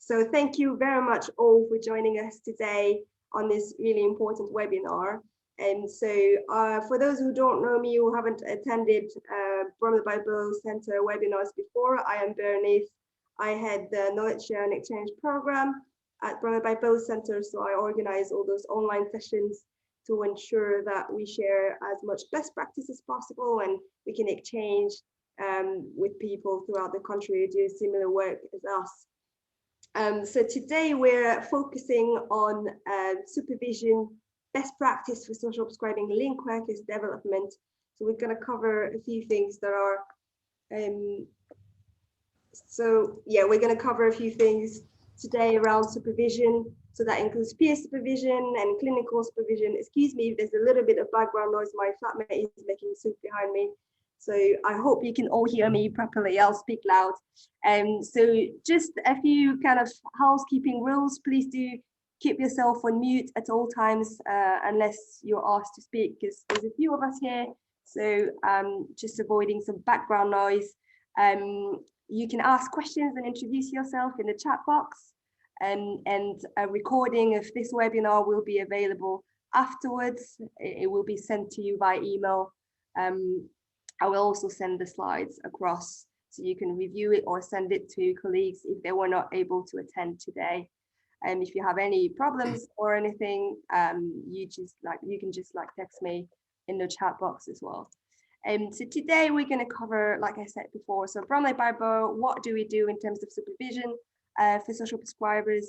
So thank you very much all for joining us today on this really important webinar. And so for those who don't know me, who haven't attended Bromley Bible Center webinars before, I am Bernice. I had the Knowledge Share and Exchange program at Bromley Bible Center, so I organize all those online sessions to ensure that we share as much best practice as possible and we can exchange with people throughout the country who do similar work as us. So today we're focusing on supervision, best practice for social prescribing link workers development. So we're going to cover a few things that are, we're going to cover a few things today around supervision. So that includes peer supervision and clinical supervision. Excuse me if there's a little bit of background noise. My flatmate is making soup behind me. So I hope you can all hear me properly. I'll speak loud. So just a few kind of housekeeping rules. Please do keep yourself on mute at all times unless you're asked to speak, because there's a few of us here. So just avoiding some background noise. You can ask questions and introduce yourself in the chat box. And a recording of this webinar will be available afterwards. It will be sent to you by email. I will also send the slides across so you can review it or send it to colleagues if they were not able to attend today. And if you have any problems or anything, you can just text me in the chat box as well. So today we're going to cover, like I said before, so Bromley Bible, what do we do in terms of supervision for social prescribers,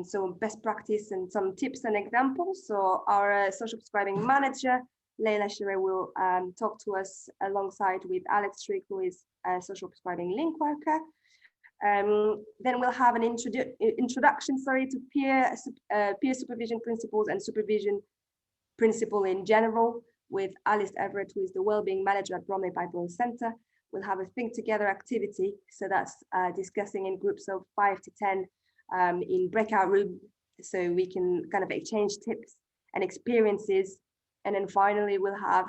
so best practice and some tips and examples. So our social prescribing manager, Leila Shire, will talk to us alongside with Alex Strick, who is a social prescribing link worker. Then we'll have an introduction to peer supervision principles and supervision principle in general with Alice Everett, who is the Wellbeing Manager at Bromley Bible Center. We'll have a think together activity. So that's discussing in groups of 5 to 10 in breakout room, so we can kind of exchange tips and experiences. And then finally, we'll have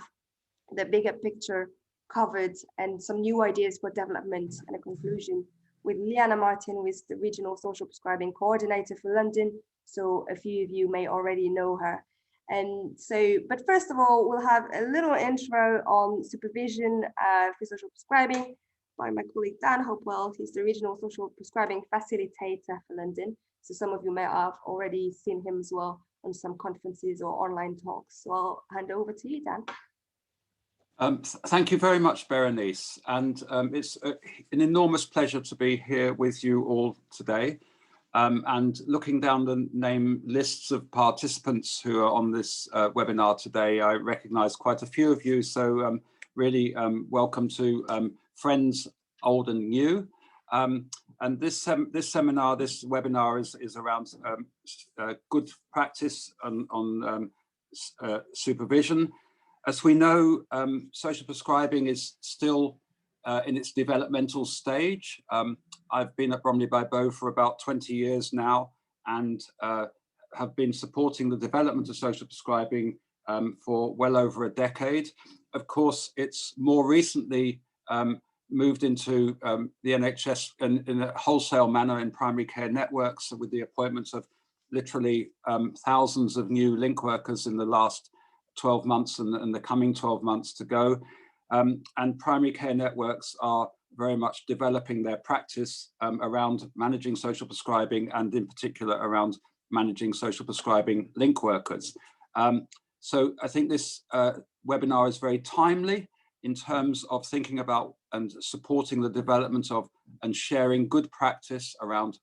the bigger picture covered and some new ideas for development and a conclusion with Liana Martin, who is the Regional Social Prescribing Coordinator for London. So a few of you may already know her. And so, but first of all, we'll have a little intro on supervision for social prescribing by my colleague Dan Hopewell. He's the Regional Social Prescribing Facilitator for London. So some of you may have already seen him as well on some conferences or online talks. So I'll hand over to you, Dan. Thank you very much, Berenice. And it's an enormous pleasure to be here with you all today. And looking down the name lists of participants who are on this webinar today, I recognize quite a few of you. So really welcome to friends old and new. And this webinar is around good practice on supervision. As we know, social prescribing is still in its developmental stage. I've been at Bromley by Bow for about 20 years now and have been supporting the development of social prescribing for well over a decade. Of course, it's more recently moved into the NHS in a wholesale manner in primary care networks with the appointments of literally thousands of new link workers in the last 12 months and the coming 12 months to go. And primary care networks are very much developing their practice around managing social prescribing and in particular around managing social prescribing link workers. So I think this webinar is very timely in terms of thinking about and supporting the development of and sharing good practice around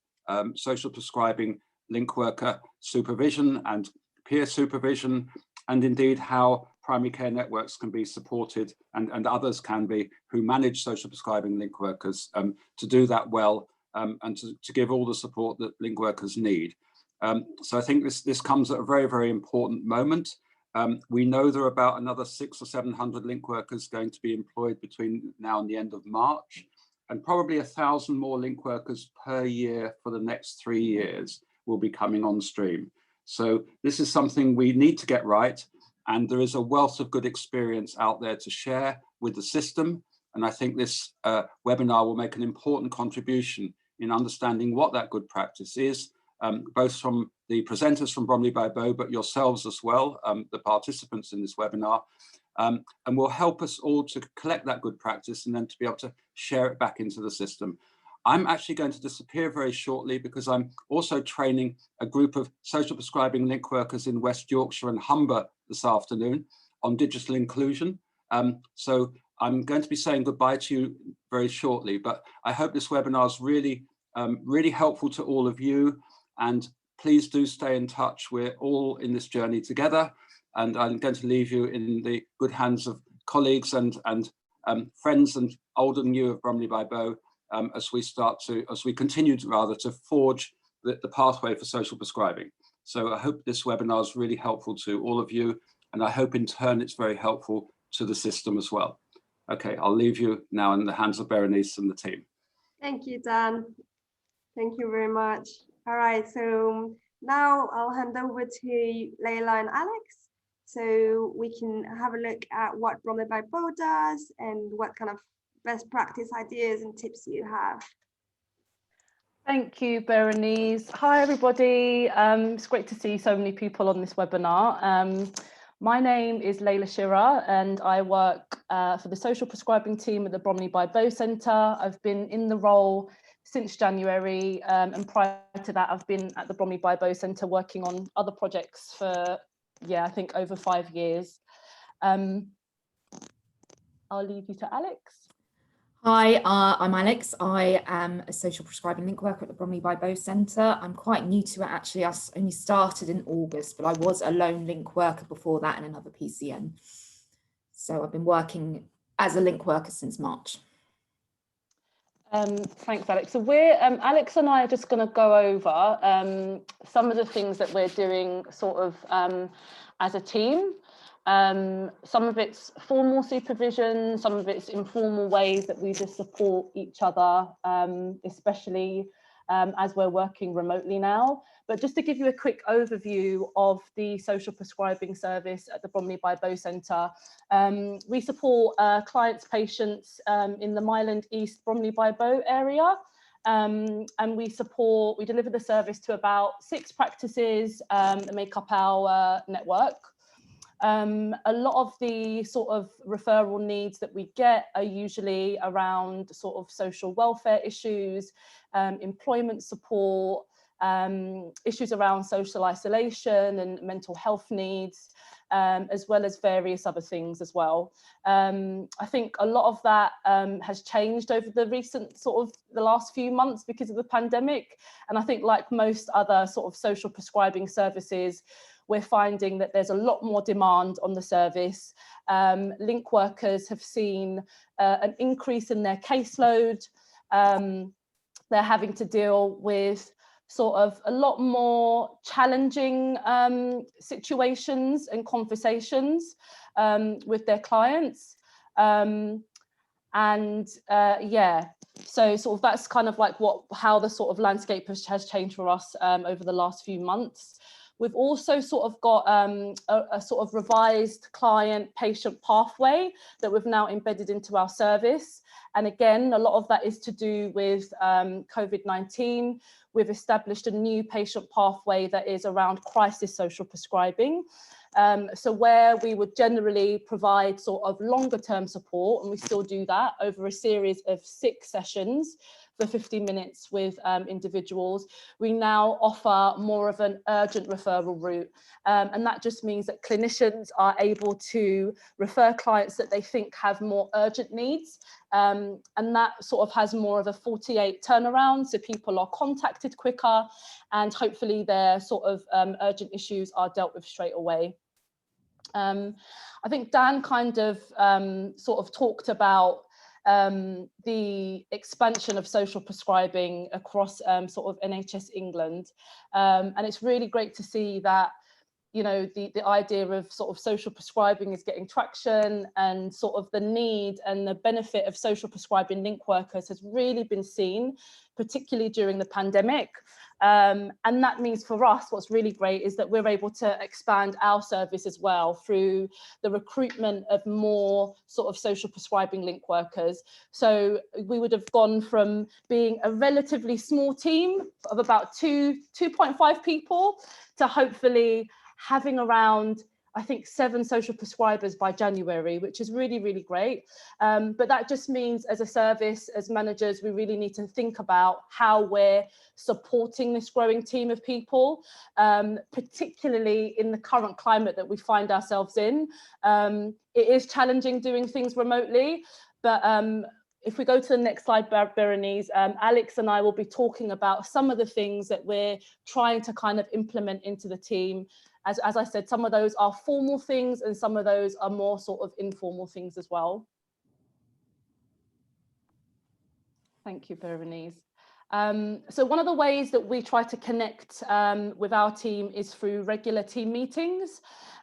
social prescribing link worker supervision and peer supervision, and indeed how primary care networks can be supported and others can be who manage social prescribing link workers to do that well and to give all the support that link workers need. So I think this comes at a very, very important moment. We know there are about another 600 or 700 link workers going to be employed between now and the end of March, and probably 1,000 more link workers per year for the next 3 years will be coming on stream. So this is something we need to get right, and there is a wealth of good experience out there to share with the system. And I think this webinar will make an important contribution in understanding what that good practice is, both from the presenters from Bromley by Bow, but yourselves as well, the participants in this webinar, and will help us all to collect that good practice and then to be able to share it back into the system. I'm actually going to disappear very shortly because I'm also training a group of social prescribing link workers in West Yorkshire and Humber this afternoon on digital inclusion. So I'm going to be saying goodbye to you very shortly, but I hope this webinar is really, really helpful to all of you. And please do stay in touch. We're all in this journey together. And I'm going to leave you in the good hands of colleagues and friends and older than you of Bromley by Bow as we continue to forge the pathway for social prescribing. So I hope this webinar is really helpful to all of you. And I hope in turn it's very helpful to the system as well. Okay, I'll leave you now in the hands of Berenice and the team. Thank you, Dan. Thank you very much. All right, so now I'll hand over to Layla and Alex, so we can have a look at what Bromley by Bow does and what kind of best practice ideas and tips you have. Thank you, Berenice. Hi, everybody. It's great to see so many people on this webinar. My name is Layla Shira, and I work for the social prescribing team at the Bromley by Bow Centre. I've been in the role since January, and prior to that, I've been at the Bromley by Bow Centre working on other projects for, I think over 5 years. I'll leave you to Alex. Hi, I'm Alex. I am a social prescribing link worker at the Bromley by Bow Centre. I'm quite new to it actually. I only started in August, but I was a lone link worker before that in another PCN. So I've been working as a link worker since March. Thanks, Alex. So Alex and I are just going to go over some of the things that we're doing sort of as a team. Some of it's formal supervision, some of it's informal ways that we just support each other, especially as we're working remotely now. But just to give you a quick overview of the social prescribing service at the Bromley by Bow Centre, we support clients, patients in the Myland East Bromley by Bow area. And we deliver the service to about 6 practices that make up our network. A lot of the sort of referral needs that we get are usually around sort of social welfare issues, employment support, issues around social isolation and mental health needs, as well as various other things as well. I think a lot of that has changed over the recent sort of the last few months because of the pandemic. And I think like most other sort of social prescribing services, we're finding that there's a lot more demand on the service. Link workers have seen an increase in their caseload. They're having to deal with sort of a lot more challenging situations and conversations with their clients. So sort of that's kind of like how the sort of landscape has changed for us over the last few months. We've also sort of got a sort of revised client-patient pathway that we've now embedded into our service. And again, a lot of that is to do with COVID-19. We've established a new patient pathway that is around crisis social prescribing. So where we would generally provide sort of longer term support, and we still do that over a series of 6 sessions for 50 minutes with individuals, we now offer more of an urgent referral route. And that just means that clinicians are able to refer clients that they think have more urgent needs. And that sort of has more of a 48 turnaround, so people are contacted quicker and hopefully their sort of urgent issues are dealt with straight away. I think Dan kind of sort of talked about the expansion of social prescribing across sort of NHS England. And it's really great to see that the idea of sort of social prescribing is getting traction, and sort of the need and the benefit of social prescribing link workers has really been seen, particularly during the pandemic. And that means for us, what's really great is that we're able to expand our service as well through the recruitment of more sort of social prescribing link workers. So we would have gone from being a relatively small team of about 2.5 people to hopefully having around, I think, 7 social prescribers by January, which is really, really great. But that just means as a service, as managers, we really need to think about how we're supporting this growing team of people, particularly in the current climate that we find ourselves in. It is challenging doing things remotely, but if we go to the next slide, Berenice, Alex and I will be talking about some of the things that we're trying to kind of implement into the team. As I said, some of those are formal things and some of those are more sort of informal things as well. Thank you, Berenice. So one of the ways that we try to connect with our team is through regular team meetings.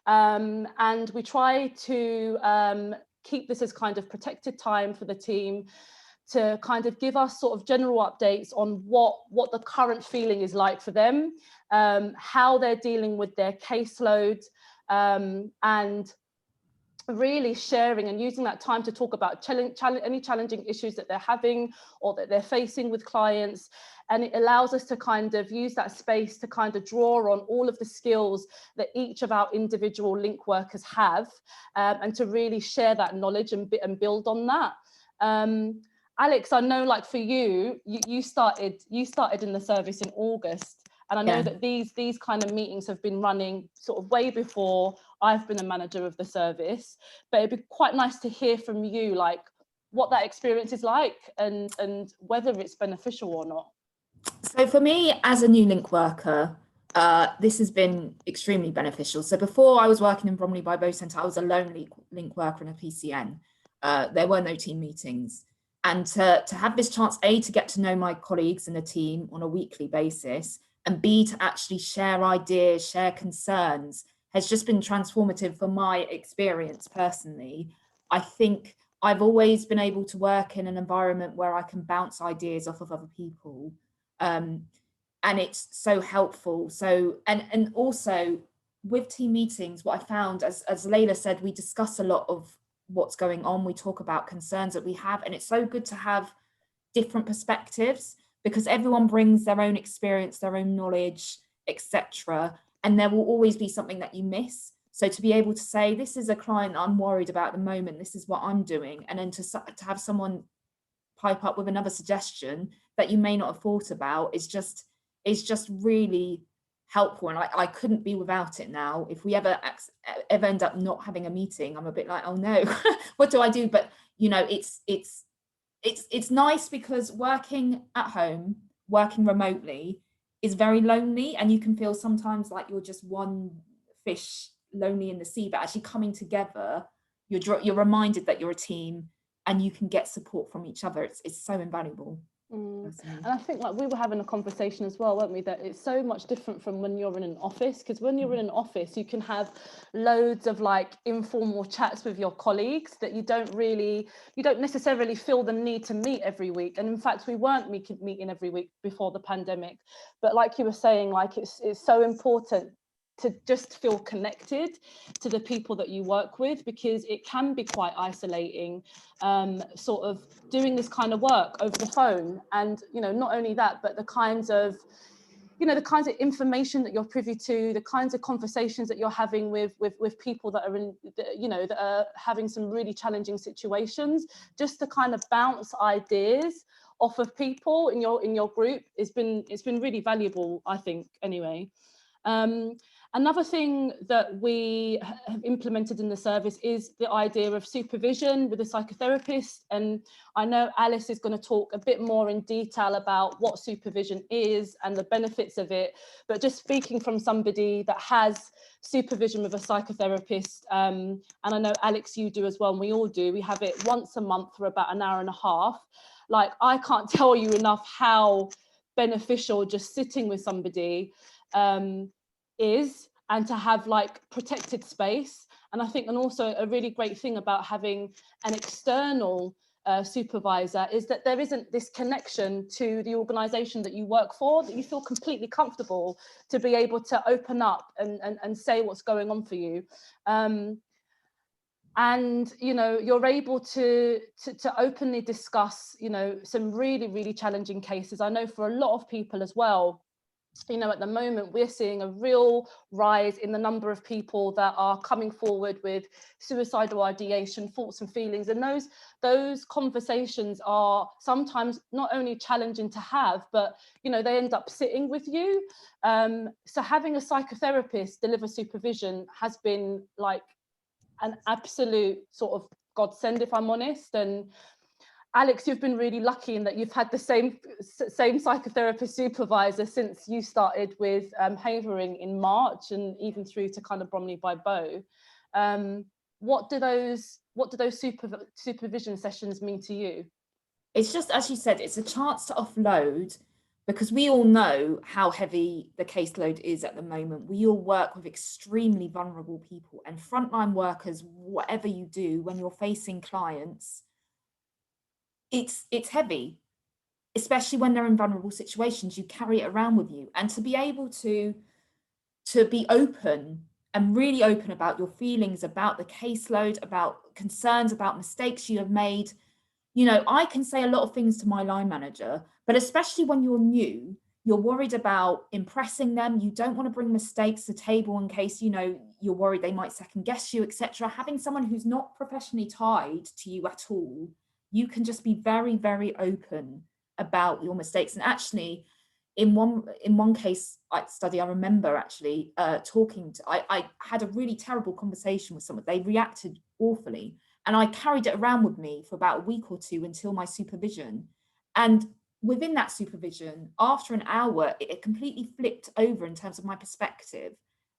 And we try to keep this as kind of protected time for the team to kind of give us sort of general updates on what the current feeling is like for them, how they're dealing with their caseload, and really sharing and using that time to talk about any challenging issues that they're having or that they're facing with clients. And it allows us to kind of use that space to kind of draw on all of the skills that each of our individual link workers have, and to really share that knowledge and build on that. Alex, I know, like for you started in the service in August, and I know that these kind of meetings have been running sort of way before I've been a manager of the service. But it'd be quite nice to hear from you, like what that experience is like and whether it's beneficial or not. So for me, as a new link worker, this has been extremely beneficial. So before I was working in Bromley by Bow Centre, I was a lone link worker in a PCN. There were no team meetings. And to have this chance, A, to get to know my colleagues in the team on a weekly basis, and B, to actually share ideas, share concerns, has just been transformative for my experience personally. I think I've always been able to work in an environment where I can bounce ideas off of other people. And it's so helpful. So, and also with team meetings, what I found, as Layla said, we discuss a lot of what's going on. We talk about concerns that we have, and it's so good to have different perspectives because everyone brings their own experience, their own knowledge, etc. And there will always be something that you miss. So to be able to say, this is a client I'm worried about at the moment, this is what I'm doing. And then to have someone pipe up with another suggestion that you may not have thought about is just really helpful. And I couldn't be without it now. If we ever end up not having a meeting, I'm a bit like, oh no, what do I do? But you know, it's nice because working at home, working remotely is very lonely, and you can feel sometimes like you're just one fish lonely in the sea, but actually coming together, you're reminded that you're a team and you can get support from each other. It's so invaluable. And I think like we were having a conversation as well, weren't we, that it's so much different from when you're in an office, because when you're in an office you can have loads of like informal chats with your colleagues that you don't necessarily feel the need to meet every week. And in fact we weren't meeting every week before the pandemic, but like you were saying, like it's so important to just feel connected to the people that you work with, because it can be quite isolating, sort of doing this kind of work over the phone. And, you know, not only that, but the kinds of information that you're privy to, the kinds of conversations that you're having with people that are in, you know, that are having some really challenging situations, just to kind of bounce ideas off of people in your group, it's been really valuable, I think, anyway. Another thing that we have implemented in the service is the idea of supervision with a psychotherapist. And I know Alice is going to talk a bit more in detail about what supervision is and the benefits of it. But just speaking from somebody that has supervision with a psychotherapist, and I know Alex, you do as well, and we all do, we have it once a month for about an hour and a half. Like, I can't tell you enough how beneficial just sitting with somebody is, and to have like protected space. And I think, and also a really great thing about having an external supervisor is that there isn't this connection to the organisation that you work for, that you feel completely comfortable to be able to open up and say what's going on for you. And, you know, you're able to openly discuss, you know, some really, really challenging cases. I know for a lot of people as well, you know, at the moment, we're seeing a real rise in the number of people that are coming forward with suicidal ideation, thoughts and feelings. And those conversations are sometimes not only challenging to have, but, you know, they end up sitting with you. So having a psychotherapist deliver supervision has been like an absolute sort of godsend, if I'm honest. And Alex, you've been really lucky in that you've had the same psychotherapist supervisor since you started with Havering in March, and even through to kind of Bromley by Bow. What do those supervision sessions mean to you? It's just, as you said, it's a chance to offload, because we all know how heavy the caseload is at the moment. We all work with extremely vulnerable people, and frontline workers, whatever you do when you're facing clients, it's heavy, especially when they're in vulnerable situations. You carry it around with you, and to be able to be open and really open about your feelings, about the caseload, about concerns, about mistakes you have made. You know, I can say a lot of things to my line manager, but especially when you're new, you're worried about impressing them. You don't want to bring mistakes to the table in case, you know, you're worried they might second guess you, etc. Having someone who's not professionally tied to you at all, you can just be very, very open about your mistakes. And actually, in one case study, I remember actually I had a really terrible conversation with someone. They reacted awfully, and I carried it around with me for about a week or two until my supervision. And within that supervision, after an hour, it completely flipped over in terms of my perspective.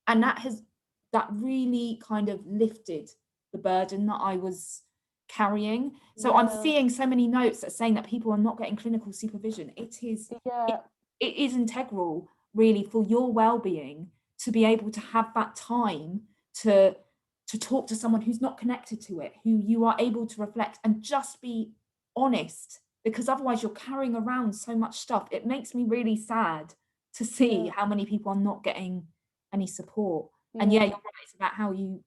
And that really kind of lifted the burden that I was carrying. So I'm seeing so many notes that are saying that people are not getting clinical supervision. It is integral, really, for your well-being to be able to have that time to talk to someone who's not connected to it, who you are able to reflect and just be honest, because otherwise you're carrying around so much stuff. It makes me really sad to see how many people are not getting any support. And you're right, it's about how you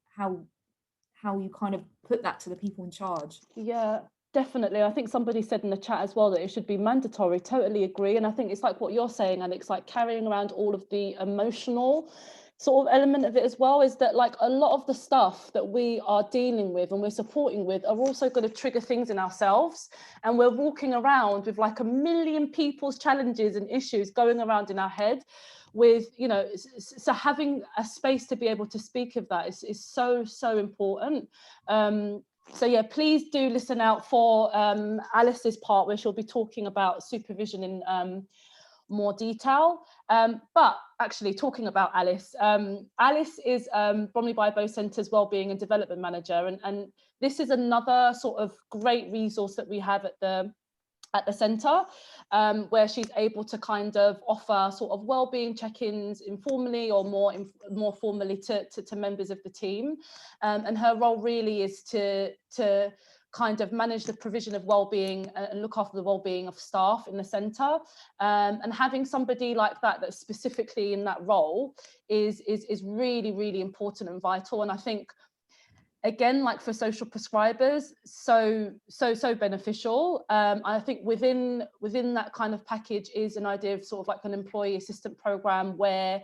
kind of put that to the people in charge. Yeah, definitely. I think somebody said in the chat as well that it should be mandatory. Totally agree. And I think it's like what you're saying, Alex, like carrying around all of the emotional sort of element of it as well, is that like a lot of the stuff that we are dealing with and we're supporting with are also going to trigger things in ourselves, and we're walking around with like a million people's challenges and issues going around in our head with, you know, so having a space to be able to speak of that is so important. So yeah, please do listen out for Alice's part, where she'll be talking about supervision in more detail. But actually, talking about Alice, Alice is Bromley by Bow Centre's Wellbeing and Development Manager, and this is another sort of great resource that we have at the centre, where she's able to kind of offer sort of wellbeing check-ins informally or more formally to members of the team. And her role really is to kind of manage the provision of wellbeing and look after the wellbeing of staff in the centre. And having somebody like that that's specifically in that role is really, really important and vital. And I think, again, like for social prescribers, so beneficial. I think within that kind of package is an idea of sort of like an employee assistant program where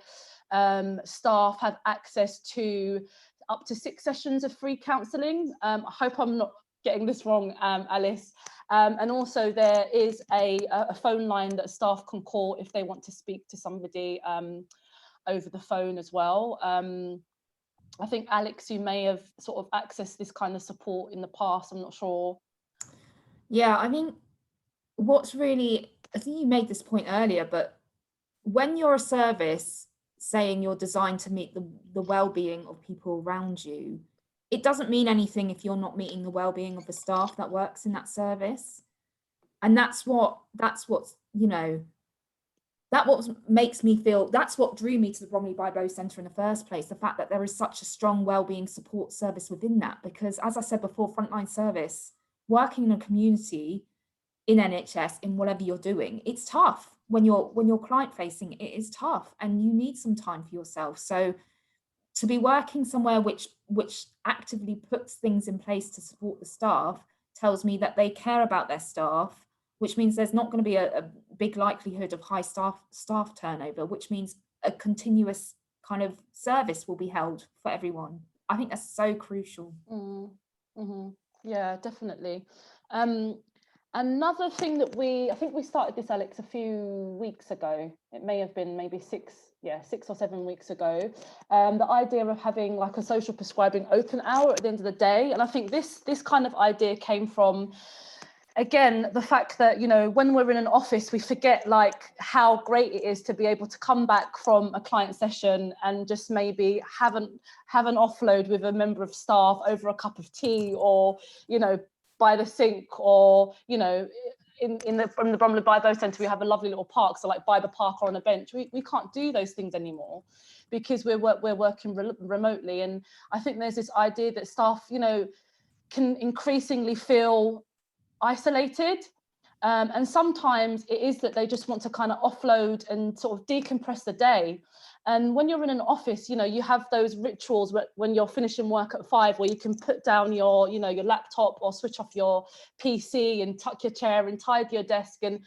staff have access to up to 6 sessions of free counselling. I hope I'm not getting this wrong, Alice. And also there is a phone line that staff can call if they want to speak to somebody over the phone as well. I think, Alex, you may have sort of accessed this kind of support in the past. I'm not sure. Yeah, I mean, I think you made this point earlier, but when you're a service saying you're designed to meet the well-being of people around you, it doesn't mean anything if you're not meeting the well-being of the staff that works in that service. And that's what's, you know, that what makes me feel, that's what drew me to the Bromley by Bow Centre in the first place, the fact that there is such a strong wellbeing support service within that. Because as I said before, frontline service, working in a community in NHS, in whatever you're doing, it's tough. When you're client facing, it is tough, and you need some time for yourself. So to be working somewhere which actively puts things in place to support the staff tells me that they care about their staff, which means there's not going to be a big likelihood of high staff turnover, which means a continuous kind of service will be held for everyone. I think that's so crucial. Yeah, definitely. Another thing that I think we started this, Alex, a few weeks ago. It may have been maybe 6 or 7 weeks ago. The idea of having like a social prescribing open hour at the end of the day. And I think this kind of idea came from, again, the fact that, you know, when we're in an office, we forget like how great it is to be able to come back from a client session and just maybe have an offload with a member of staff over a cup of tea, or, you know, by the sink, or, you know, from the Bromley by Bow Centre, we have a lovely little park, so like by the park or on a bench. We can't do those things anymore because we're working remotely. And I think there's this idea that staff, you know, can increasingly feel isolated, and sometimes it is that they just want to kind of offload and sort of decompress the day. And when you're in an office, you know, you have those rituals when you're finishing work at 5, where you can put down your, you know, your laptop or switch off your PC and tuck your chair and tidy your desk and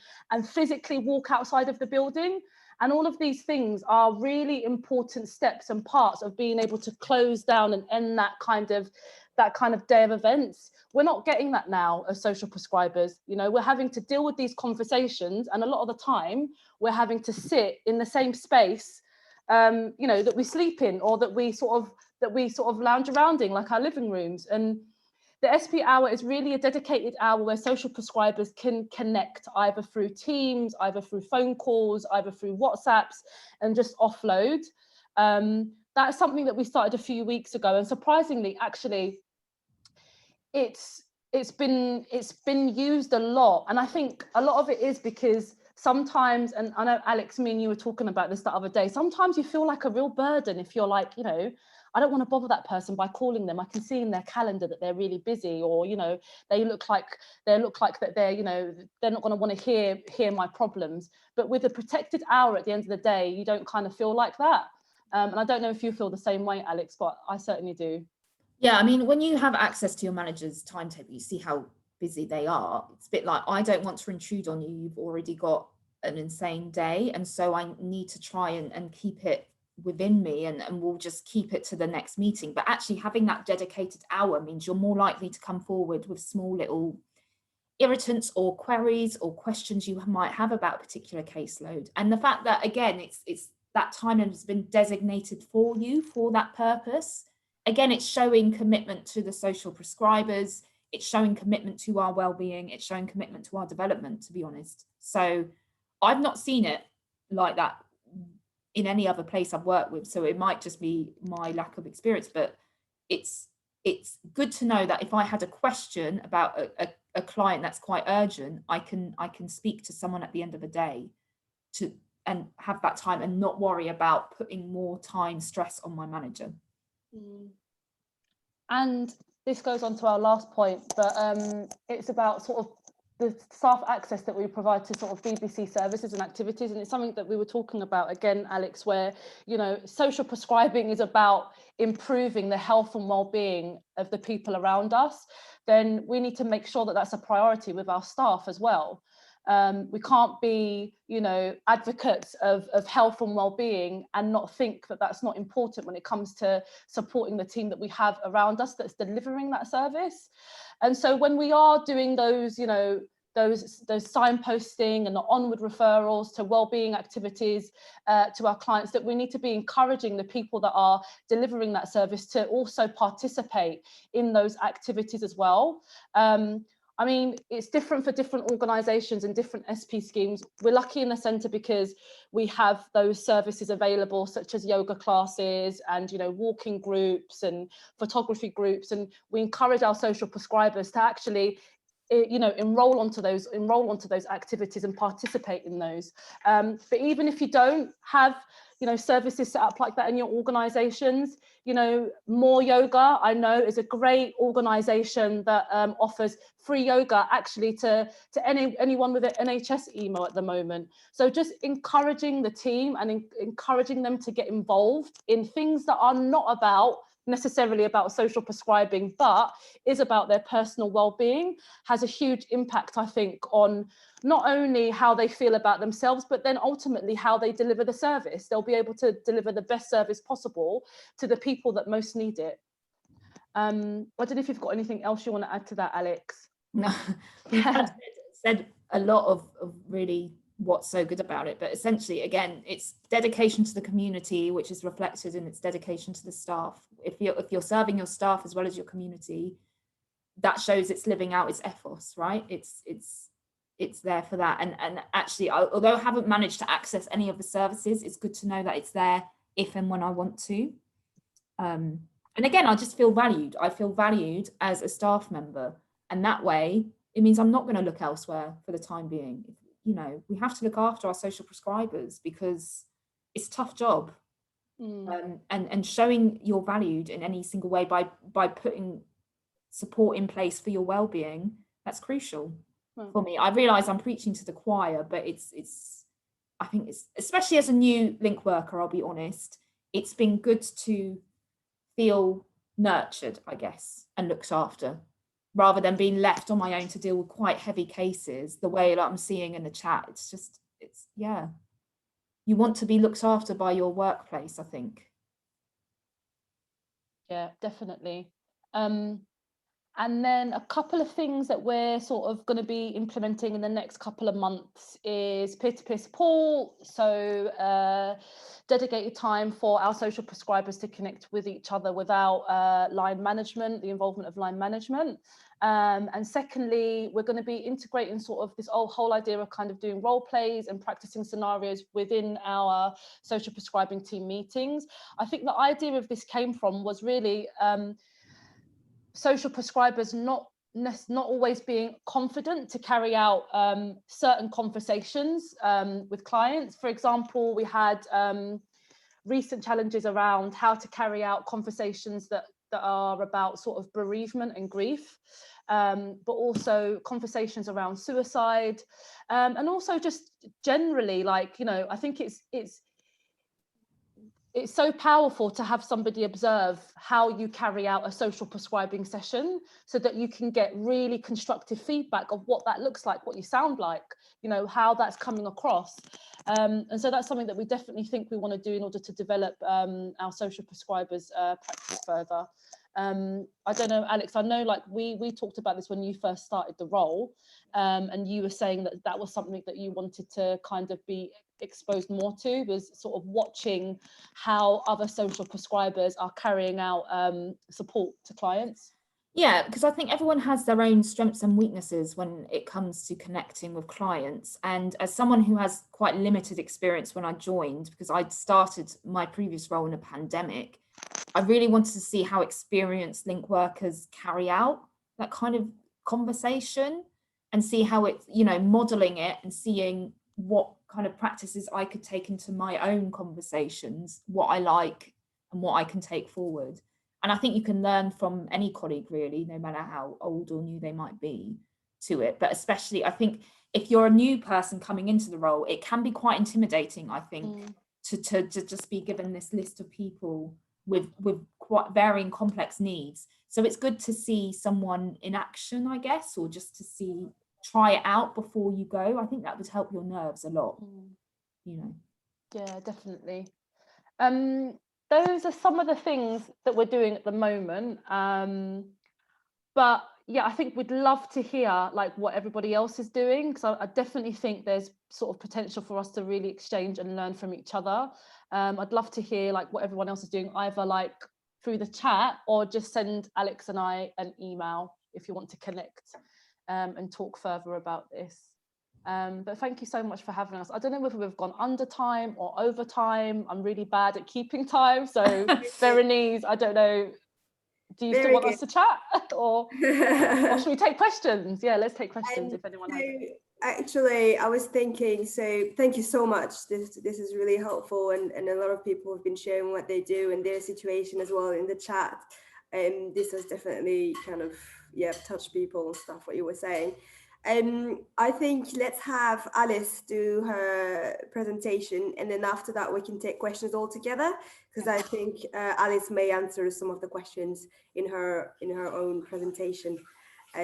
physically walk outside of the building. And all of these things are really important steps and parts of being able to close down and end that kind of day of events. We're not getting that now as social prescribers. You know, we're having to deal with these conversations, and a lot of the time we're having to sit in the same space, you know, that we sleep in, or that we sort of lounge around in, like our living rooms. And the SP hour is really a dedicated hour where social prescribers can connect either through Teams, either through phone calls, either through WhatsApps, and just offload. That's something that we started a few weeks ago, and surprisingly, actually, it's been used a lot. And I think a lot of it is because sometimes, and I know Alex, me and you were talking about this the other day, sometimes you feel like a real burden if you're like, you know, I don't want to bother that person by calling them. I can see in their calendar that they're really busy, or, you know, they look like that they're, you know, they're not going to want to hear my problems. But with a protected hour at the end of the day, you don't kind of feel like that. And I don't know if you feel the same way, Alex, but I certainly do. Yeah, I mean, when you have access to your manager's timetable, you see how busy they are. It's a bit like, I don't want to intrude on you. You've already got an insane day. And so I need to try and keep it within me, and we'll just keep it to the next meeting. But actually having that dedicated hour means you're more likely to come forward with small little irritants or queries or questions you might have about a particular caseload. And the fact that, again, it's that time has been designated for you for that purpose. Again, it's showing commitment to the social prescribers. It's showing commitment to our well-being. It's showing commitment to our development, to be honest. So I've not seen it like that in any other place I've worked with. So it might just be my lack of experience, but it's good to know that if I had a question about a client that's quite urgent, I can speak to someone at the end of the day and have that time and not worry about putting more time stress on my manager. And this goes on to our last point, but it's about sort of the staff access that we provide to sort of BBC services and activities. And it's something that we were talking about again, Alex, where, you know, social prescribing is about improving the health and well-being of the people around us. Then we need to make sure that that's a priority with our staff as well. We can't be, you know, advocates of health and well-being and not think that that's not important when it comes to supporting the team that we have around us that's delivering that service. And so when we are doing those, you know, those signposting and the onward referrals to well-being activities to our clients, that we need to be encouraging the people that are delivering that service to also participate in those activities as well. I mean, it's different for different organisations and different SP schemes. We're lucky in the centre because we have those services available, such as yoga classes and, you know, walking groups and photography groups. And we encourage our social prescribers to actually enroll onto those activities and participate in those. But even if you don't have services set up like that in your organizations, More Yoga, I know, is a great organization that offers free yoga actually to anyone with an NHS email at the moment. So just encouraging the team and encouraging them to get involved in things that are not necessarily about social prescribing, but is about their personal well-being, has a huge impact, I think, on not only how they feel about themselves, but then ultimately how they deliver the service. They'll be able to deliver the best service possible to the people that most need it. I don't know if you've got anything else you want to add to that, Alex. No, you said a lot of really what's so good about it, but essentially, again, it's dedication to the community, which is reflected in its dedication to the staff. If you're serving your staff as well as your community, that shows it's living out its ethos, right? It's there for that. And actually, although I haven't managed to access any of the services, it's good to know that it's there if and when I want to. And again, I just feel valued. I feel valued as a staff member, and that way it means I'm not going to look elsewhere for the time being. We have to look after our social prescribers because it's a tough job. And showing you're valued in any single way by putting support in place for your well-being, that's crucial for me. I realise I'm preaching to the choir, but I think it's, especially as a new link worker, I'll be honest, it's been good to feel nurtured, I guess, and looked after, rather than being left on my own to deal with quite heavy cases, the way that I'm seeing in the chat. Yeah. You want to be looked after by your workplace, I think. Yeah, definitely. And then a couple of things that we're sort of going to be implementing in the next couple of months is peer-to-peer support. So dedicated time for our social prescribers to connect with each other without line management, the involvement of line management. And secondly, we're going to be integrating sort of this whole idea of kind of doing role plays and practicing scenarios within our social prescribing team meetings. I think the idea of this came from was really social prescribers not always being confident to carry out certain conversations with clients. For example, we had recent challenges around how to carry out conversations that are about sort of bereavement and grief, but also conversations around suicide, and also just generally, like, I think it's so powerful to have somebody observe how you carry out a social prescribing session so that you can get really constructive feedback of what that looks like, what you sound like, how that's coming across. And so that's something that we definitely think we want to do in order to develop our social prescribers practice further. I don't know, Alex, I know like we talked about this when you first started the role, and you were saying that was something that you wanted to kind of be exposed more to, was sort of watching how other social prescribers are carrying out support to clients. Yeah, because I think everyone has their own strengths and weaknesses when it comes to connecting with clients. And as someone who has quite limited experience when I joined, because I'd started my previous role in a pandemic, I really wanted to see how experienced link workers carry out that kind of conversation and see how it's, modeling it and seeing what kind of practices I could take into my own conversations, what I like and what I can take forward. And I think you can learn from any colleague, really, no matter how old or new they might be to it. But especially, I think if you're a new person coming into the role, it can be quite intimidating, I think, to just be given this list of people with quite varying complex needs. So it's good to see someone in action, I guess, or just to try it out before you go. I think that would help your nerves a lot, Yeah, definitely. Those are some of the things that we're doing at the moment. But yeah, I think we'd love to hear like what everybody else is doing, because I definitely think there's sort of potential for us to really exchange and learn from each other. I'd love to hear like what everyone else is doing, either like through the chat or just send Alex and I an email if you want to connect and talk further about this. But thank you so much for having us. I don't know whether we've gone under time or over time. I'm really bad at keeping time. So Berenice, I don't know. do you still want us to chat, or should we take questions? Yeah, let's take questions if anyone has any. Actually, I was thinking, so thank you so much. This is really helpful, and a lot of people have been sharing what they do and their situation as well in the chat. And this has definitely kind of, touched people and stuff, what you were saying. I think let's have Alice do her presentation, and then after that we can take questions all together, because I think Alice may answer some of the questions in her own presentation.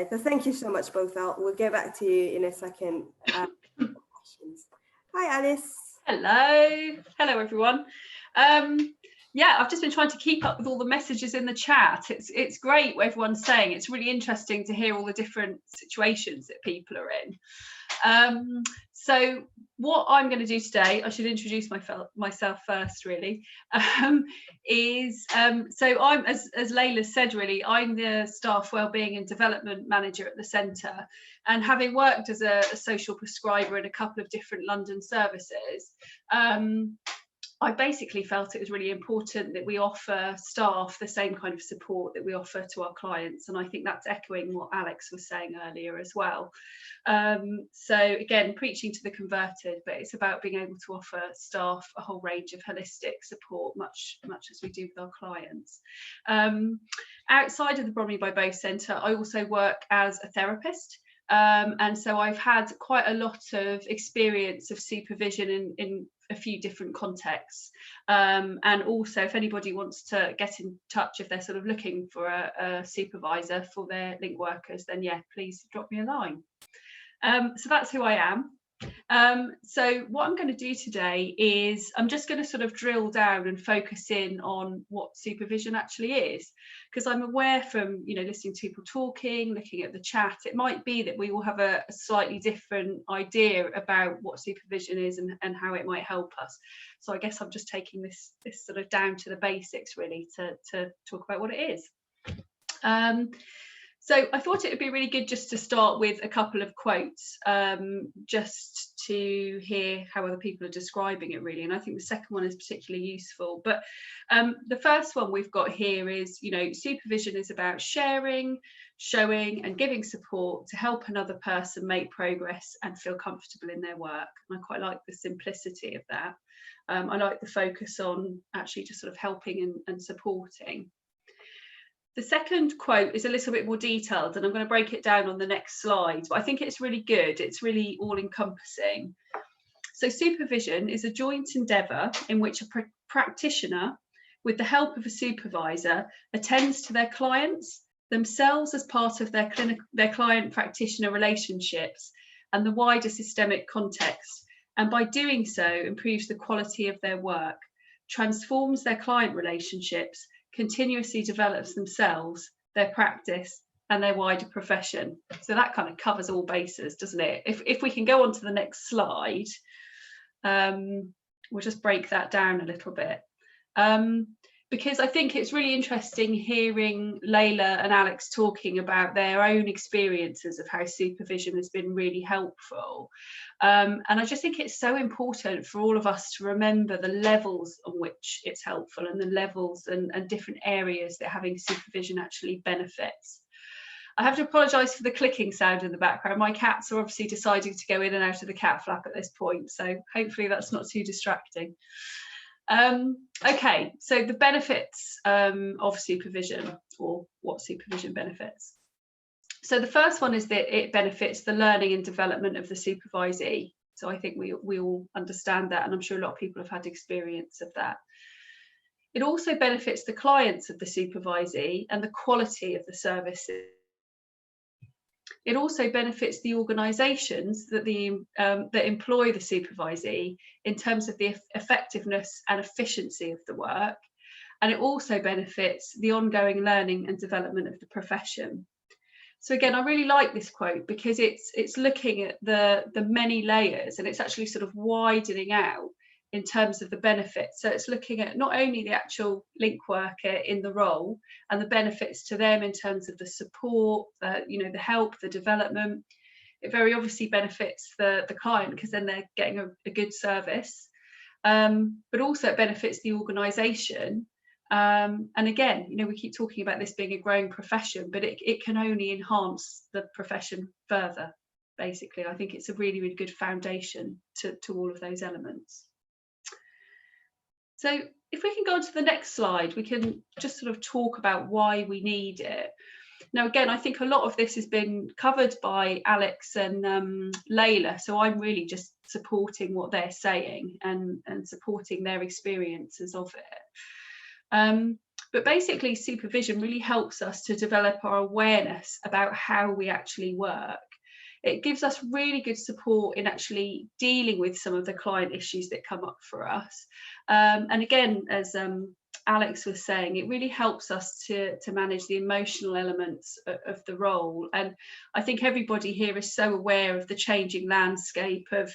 So thank you so much, both. We'll get back to you in a second. Questions. Hi, Alice. Hello everyone. Yeah, I've just been trying to keep up with all the messages in the chat. It's great what everyone's saying. It's really interesting to hear all the different situations that people are in. So what I'm going to do today, I should introduce myself first, really, so I'm, as Layla said, really, I'm the Staff Wellbeing and Development Manager at the centre, and having worked as a social prescriber in a couple of different London services, I basically felt it was really important that we offer staff the same kind of support that we offer to our clients, and I think that's echoing what Alex was saying earlier as well. So again, preaching to the converted, but it's about being able to offer staff a whole range of holistic support, much as we do with our clients. Outside of the Bromley by Bow Centre, I also work as a therapist. And so I've had quite a lot of experience of supervision in a few different contexts, and also if anybody wants to get in touch, if they're sort of looking for a supervisor for their link workers, then yeah, please drop me a line. So that's who I am. So what I'm going to do today is I'm just going to sort of drill down and focus in on what supervision actually is, because I'm aware from, you know, listening to people talking, looking at the chat, it might be that we all have a slightly different idea about what supervision is and how it might help us. So I guess I'm just taking this sort of down to the basics, really, to talk about what it is. So I thought it would be really good just to start with a couple of quotes, just to hear how other people are describing it, really. And I think the second one is particularly useful. But the first one we've got here is, you know, supervision is about sharing, showing and giving support to help another person make progress and feel comfortable in their work. And I quite like the simplicity of that. I like the focus on actually just sort of helping and supporting. The second quote is a little bit more detailed, and I'm going to break it down on the next slide, but I think it's really good. It's really all-encompassing. So supervision is a joint endeavour in which a practitioner, with the help of a supervisor, attends to their clients, themselves as part of their client-practitioner relationships and the wider systemic context, and by doing so improves the quality of their work, transforms their client relationships, continuously develops themselves, their practice and their wider profession. So that kind of covers all bases, doesn't it? If we can go on to the next slide, we'll just break that down a little bit. Because I think it's really interesting hearing Layla and Alex talking about their own experiences of how supervision has been really helpful. And I just think it's so important for all of us to remember the levels on which it's helpful and the levels and different areas that having supervision actually benefits. I have to apologise for the clicking sound in the background. My cats are obviously deciding to go in and out of the cat flap at this point, so hopefully that's not too distracting. Okay, so the benefits of supervision, or what supervision benefits. So the first one is that it benefits the learning and development of the supervisee. So I think we all understand that, and I'm sure a lot of people have had experience of that. It also benefits the clients of the supervisee and the quality of the services. It also benefits the organisations that that employ the supervisee in terms of the effectiveness and efficiency of the work, and it also benefits the ongoing learning and development of the profession. So again, I really like this quote because it's looking at the many layers, and it's actually sort of widening out in terms of the benefits. So it's looking at not only the actual link worker in the role and the benefits to them in terms of the support, you know, the help, the development. It very obviously benefits the client because then they're getting a good service, but also it benefits the organisation And again, you know, we keep talking about this being a growing profession, but it can only enhance the profession further. Basically, I think it's a really, really good foundation to all of those elements. So if we can go on to the next slide, we can just sort of talk about why we need it. Now, again, I think a lot of this has been covered by Alex and Layla, so I'm really just supporting what they're saying and supporting their experiences of it. But basically, supervision really helps us to develop our awareness about how we actually work. It gives us really good support in actually dealing with some of the client issues that come up for us. And again, as Alex was saying, it really helps us to manage the emotional elements of the role. And I think everybody here is so aware of the changing landscape of,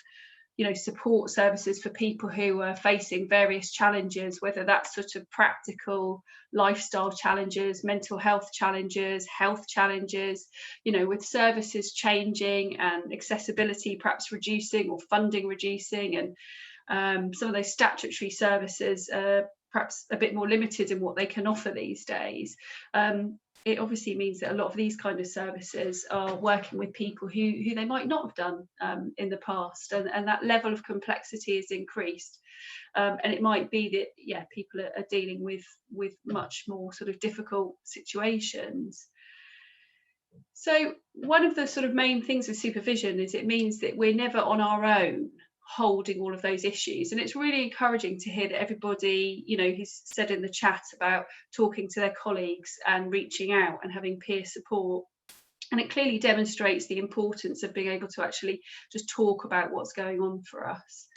you know, support services for people who are facing various challenges, whether that's sort of practical lifestyle challenges, mental health challenges, you know, with services changing and accessibility perhaps reducing or funding reducing, and some of those statutory services perhaps a bit more limited in what they can offer these days. It obviously means that a lot of these kind of services are working with people who they might not have done in the past, and that level of complexity is increased. And it might be that, yeah, people are dealing with much more sort of difficult situations. So one of the sort of main things with supervision is it means that we're never on our own holding all of those issues, and it's really encouraging to hear that everybody, you know, who's said in the chat about talking to their colleagues and reaching out and having peer support, and it clearly demonstrates the importance of being able to actually just talk about what's going on for us.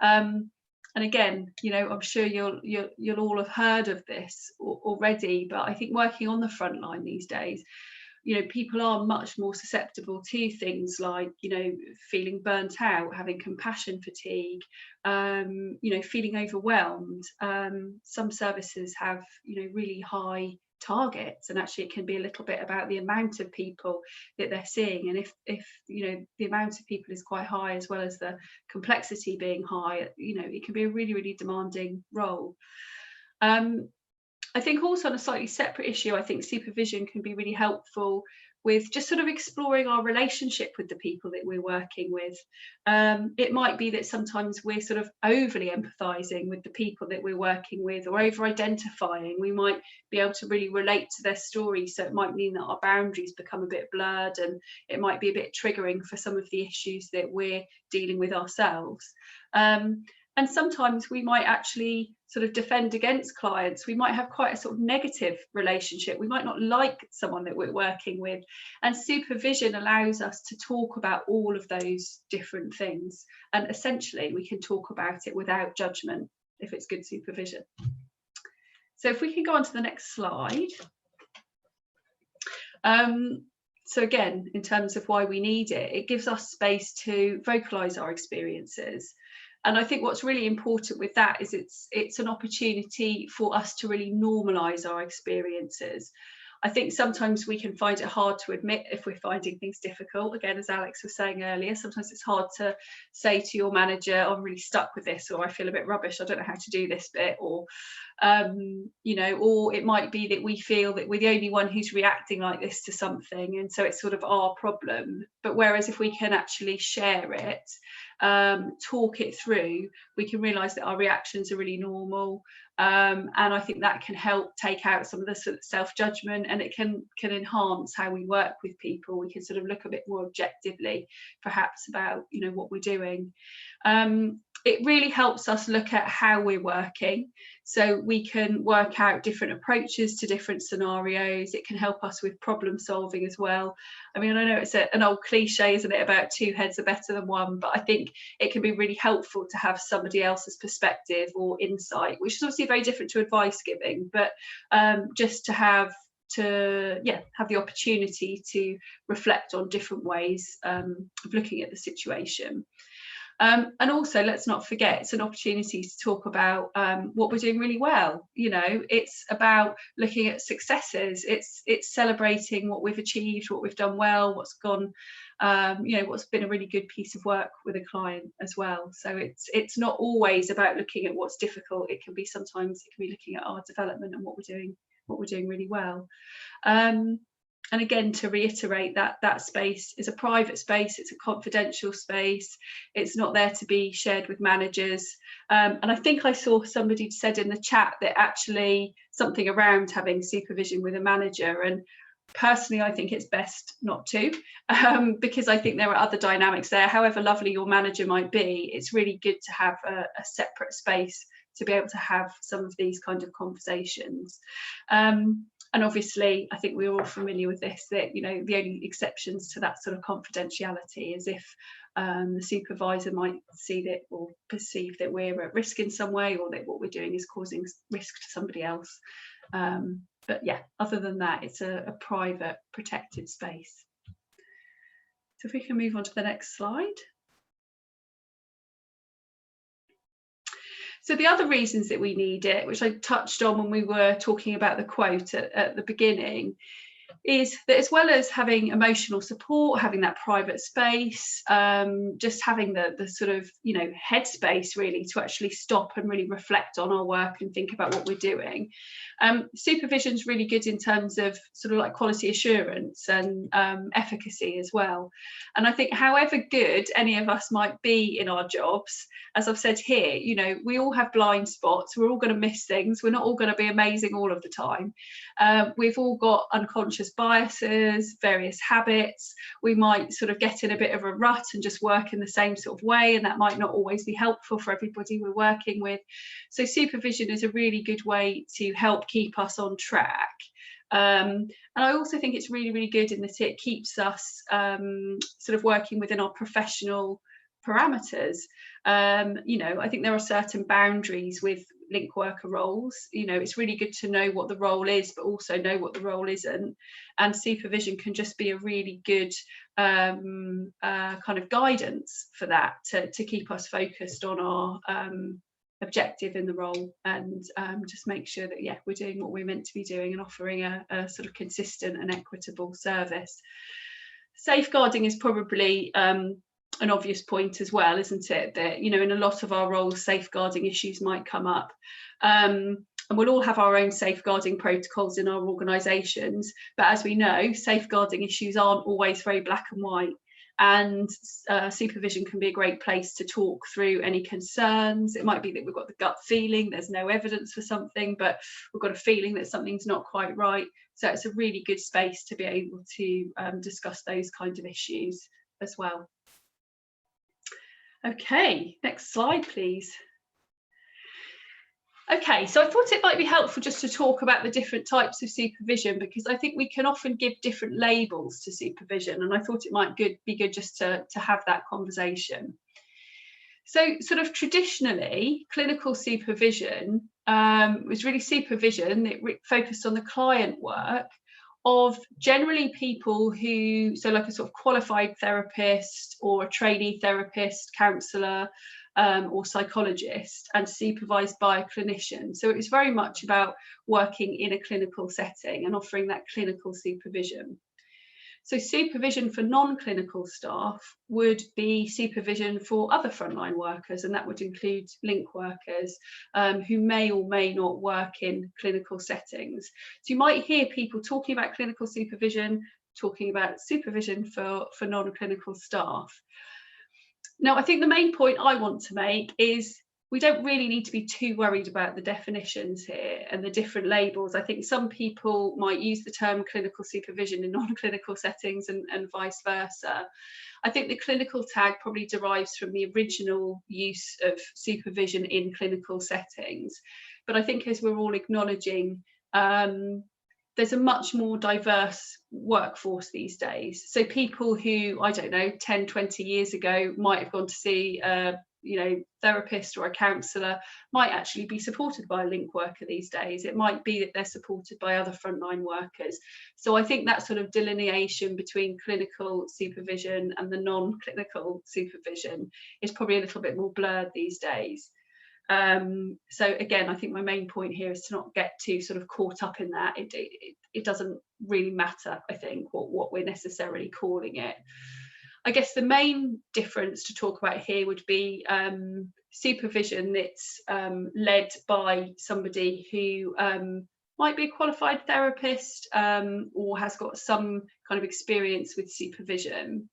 And again, you know, I'm sure you'll all have heard of this already, but I think working on the front line these days, you know, people are much more susceptible to things like, you know, feeling burnt out, having compassion fatigue, you know, feeling overwhelmed. Some services have, you know, really high targets, and actually it can be a little bit about the amount of people that they're seeing. And if you know, the amount of people is quite high, as well as the complexity being high, you know, it can be a really, really demanding role. I think also on a slightly separate issue, I think supervision can be really helpful with just sort of exploring our relationship with the people that we're working with. It might be that sometimes we're sort of overly empathising with the people that we're working with, or over-identifying. We might be able to really relate to their story, so it might mean that our boundaries become a bit blurred, and it might be a bit triggering for some of the issues that we're dealing with ourselves. And sometimes we might actually sort of defend against clients. We might have quite a sort of negative relationship. We might not like someone that we're working with. And supervision allows us to talk about all of those different things. And essentially, we can talk about it without judgment if it's good supervision. So if we can go on to the next slide. So again, in terms of why we need it, it gives us space to vocalise our experiences. And I think what's really important with that is it's an opportunity for us to really normalise our experiences. I think sometimes we can find it hard to admit if we're finding things difficult. Again, as Alex was saying earlier, sometimes it's hard to say to your manager, oh, I'm really stuck with this, or I feel a bit rubbish, I don't know how to do this bit, or you know, or it might be that we feel that we're the only one who's reacting like this to something, and so it's sort of our problem. But whereas if we can actually share it, talk it through, we can realise that our reactions are really normal, and I think that can help take out some of the sort of self-judgment, and it can enhance how we work with people. We can sort of look a bit more objectively, perhaps, about, you know, what we're doing. It really helps us look at how we're working, so we can work out different approaches to different scenarios. It can help us with problem solving as well. I mean, I know it's an old cliche, isn't it, about two heads are better than one, but I think it can be really helpful to have somebody else's perspective or insight, which is obviously very different to advice giving, but just to have the opportunity to reflect on different ways of looking at the situation. And also, let's not forget, it's an opportunity to talk about what we're doing really well. You know, it's about looking at successes. It's celebrating what we've achieved, what we've done well, what's gone you know, what's been a really good piece of work with a client as well. So it's not always about looking at what's difficult. It can be sometimes it can be looking at our development and what we're doing really well. And again, to reiterate, that space is a private space, it's a confidential space, it's not there to be shared with managers. And I think I saw somebody said in the chat that actually something around having supervision with a manager, and personally I think it's best not to, because I think there are other dynamics there. However lovely your manager might be, it's really good to have a separate space to be able to have some of these kind of conversations. And obviously, I think we're all familiar with this, that, you know, the only exceptions to that sort of confidentiality is if the supervisor might see that or perceive that we're at risk in some way, or that what we're doing is causing risk to somebody else. But yeah, other than that, it's a private, protected space. So if we can move on to the next slide. So the other reasons that we need it, which I touched on when we were talking about the quote at the beginning, is that as well as having emotional support, having that private space, just having the sort of, you know, headspace really to actually stop and really reflect on our work and think about what we're doing. Supervision is really good in terms of sort of like quality assurance and efficacy as well. And I think however good any of us might be in our jobs, as I've said here, you know, we all have blind spots, we're all going to miss things, we're not all going to be amazing all of the time. We've all got unconscious biases, various habits. We might sort of get in a bit of a rut and just work in the same sort of way, and that might not always be helpful for everybody we're working with. So supervision is a really good way to help keep us on track. And I also think it's really, really good in that it keeps us sort of working within our professional parameters. You know, I think there are certain boundaries with link worker roles. You know, it's really good to know what the role is, but also know what the role isn't. And supervision can just be a really good kind of guidance for that, to keep us focused on our objective in the role, and just make sure that, yeah, we're doing what we're meant to be doing and offering a sort of consistent and equitable service. Safeguarding is probably an obvious point as well, isn't it? That, you know, in a lot of our roles, safeguarding issues might come up. And we'll all have our own safeguarding protocols in our organisations, but as we know, safeguarding issues aren't always very black and white. And supervision can be a great place to talk through any concerns. It might be that we've got the gut feeling, there's no evidence for something, but we've got a feeling that something's not quite right. So it's a really good space to be able to discuss those kinds of issues as well. Okay, next slide, please. Okay, so I thought it might be helpful just to talk about the different types of supervision, because I think we can often give different labels to supervision, and I thought it might be good just to have that conversation. So sort of traditionally, clinical supervision was really supervision that focused on the client work of generally people who, so like a sort of qualified therapist or a trainee therapist, counsellor, or psychologist, and supervised by a clinician. So it was very much about working in a clinical setting and offering that clinical supervision. So supervision for non-clinical staff would be supervision for other frontline workers, and that would include link workers who may or may not work in clinical settings. So you might hear people talking about clinical supervision, talking about supervision for non-clinical staff. Now, I think the main point I want to make is we don't really need to be too worried about the definitions here and the different labels. I think some people might use the term clinical supervision in non-clinical settings and vice versa. I think the clinical tag probably derives from the original use of supervision in clinical settings. But I think, as we're all acknowledging, there's a much more diverse workforce these days. So people who, I don't know, 10, 20 years ago might have gone to see you know, therapist or a counsellor might actually be supported by a link worker these days. It might be that they're supported by other frontline workers. So I think that sort of delineation between clinical supervision and the non-clinical supervision is probably a little bit more blurred these days. So again, I think my main point here is to not get too sort of caught up in that. It doesn't really matter, I think, what we're necessarily calling it. I guess the main difference to talk about here would be supervision that's led by somebody who might be a qualified therapist or has got some kind of experience with supervision,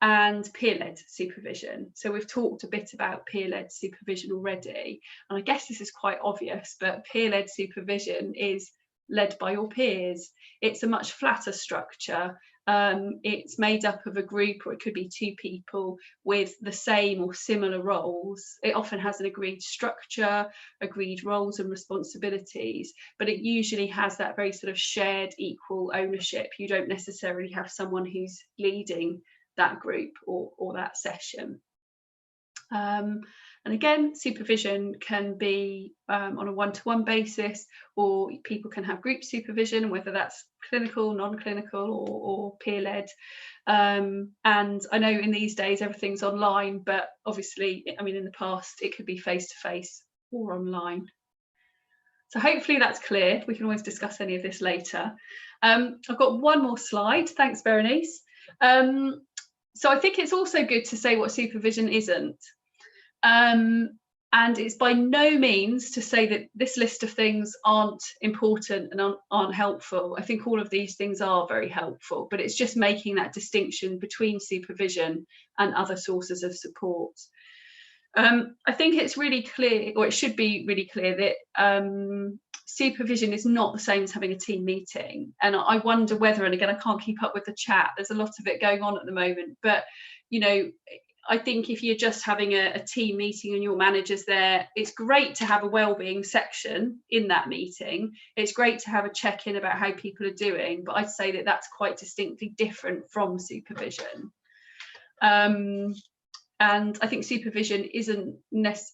and peer-led supervision. So we've talked a bit about peer-led supervision already, and I guess this is quite obvious, but peer-led supervision is led by your peers. It's a much flatter structure. It's made up of a group, or it could be 2 people with the same or similar roles. It often has an agreed structure, agreed roles and responsibilities, but it usually has that very sort of shared equal ownership. You don't necessarily have someone who's leading that group or that session. And again, supervision can be on a one-to-one basis, or people can have group supervision, whether that's clinical, non-clinical, or peer-led. And I know in these days everything's online, but obviously, I mean, in the past it could be face-to-face or online. So hopefully that's clear. We can always discuss any of this later. I've got one more slide. Thanks, Berenice. So I think it's also good to say what supervision isn't. And it's by no means to say that this list of things aren't important and aren't helpful. I think all of these things are very helpful, but it's just making that distinction between supervision and other sources of support. I think it's really clear, or it should be really clear, that supervision is not the same as having a team meeting. And I wonder whether, and again, I can't keep up with the chat, there's a lot of it going on at the moment, but you know, I think if you're just having a team meeting and your manager's there, it's great to have a wellbeing section in that meeting. It's great to have a check-in about how people are doing, but I'd say that that's quite distinctly different from supervision. And I think supervision isn't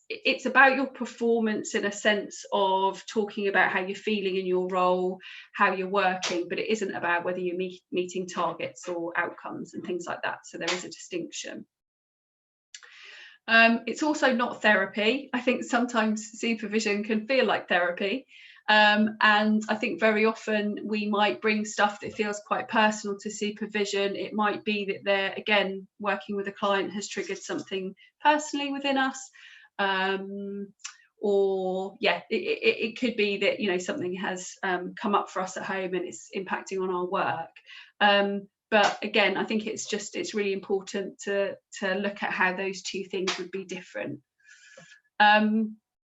it's about your performance in a sense of talking about how you're feeling in your role, how you're working, but it isn't about whether you're meeting targets or outcomes and things like that. So there is a distinction. It's also not therapy. I think sometimes supervision can feel like therapy. And I think very often we might bring stuff that feels quite personal to supervision. It might be that they're, again, working with a client has triggered something personally within us. Or yeah, it could be that, you know, something has come up for us at home and it's impacting on our work. But again, I think it's really important to look at how those two things would be different.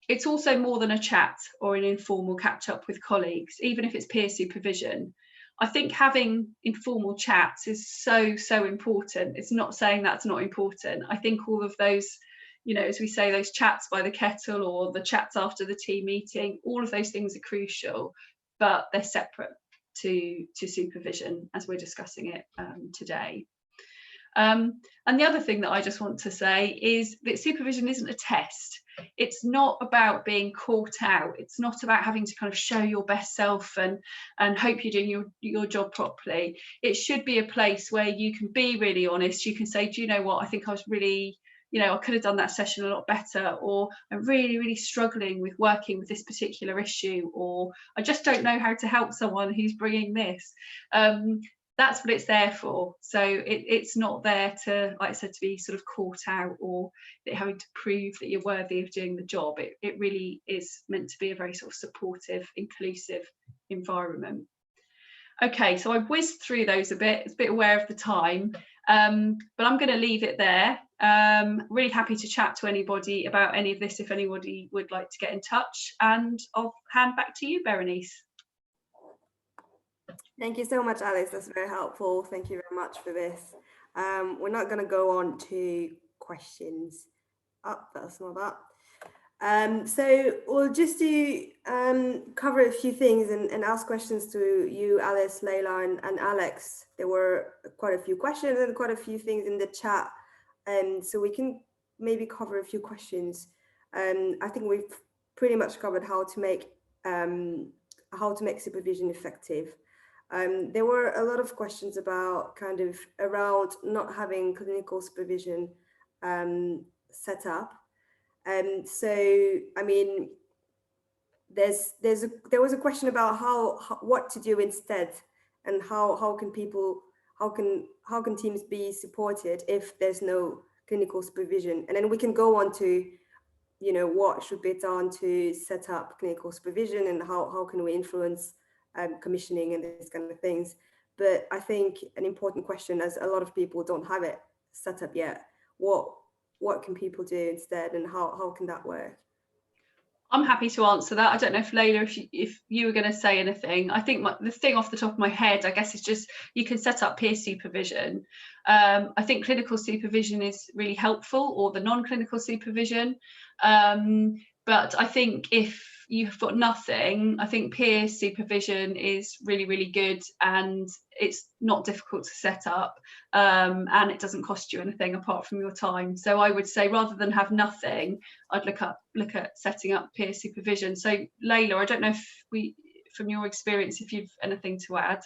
It's also more than a chat or an informal catch up with colleagues, even if it's peer supervision. I think having informal chats is so important. It's not saying that's not important. I think all of those, you know, as we say, those chats by the kettle or the chats after the team meeting, all of those things are crucial, but they're separate to supervision as we're discussing it today. And the other thing that I just want to say is that supervision isn't a test. It's not about being caught out. It's not about having to kind of show your best self and hope you're doing your job properly. It should be a place where you can be really honest. You can say, do you know what, I think I was really, you know, I could have done that session a lot better, or I'm really struggling with working with this particular issue, or I just don't know how to help someone who's bringing this. That's what it's there for. So it's not there to, like I said, to be sort of caught out or having to prove that you're worthy of doing the job. It really is meant to be a very sort of supportive, inclusive environment. Okay, so I whizzed through those a bit. It's a bit aware of the time, but I'm going to leave it there. Really happy to chat to anybody about any of this if anybody would like to get in touch, and I'll hand back to you, Berenice. Thank you so much, Alice. That's very helpful. Thank you very much for this. We're not going to go on to questions. Oh, that's not that. So we'll just do cover a few things and ask questions to you, Alice, Leila, and Alex. There were quite a few questions and quite a few things in the chat, so we can maybe cover a few questions. I think we've pretty much covered how to make supervision effective. There were a lot of questions about kind of around not having clinical supervision set up. So, I mean, there was a question about what to do instead, and how how can teams be supported if there's no clinical supervision? And then we can go on to, you know, what should be done to set up clinical supervision and how can we influence commissioning and these kind of things. But I think an important question, as a lot of people don't have it set up yet, what can people do instead, and how can that work? I'm happy to answer that. I don't know if Layla, if you were going to say anything. I think the thing off the top of my head, I guess, is just you can set up peer supervision. I think clinical supervision is really helpful, or the non-clinical supervision. But I think if you've got nothing, I think peer supervision is really, really good, and it's not difficult to set up, and it doesn't cost you anything apart from your time. So I would say, rather than have nothing, I'd look at setting up peer supervision. So Layla, I don't know if from your experience, if you've anything to add.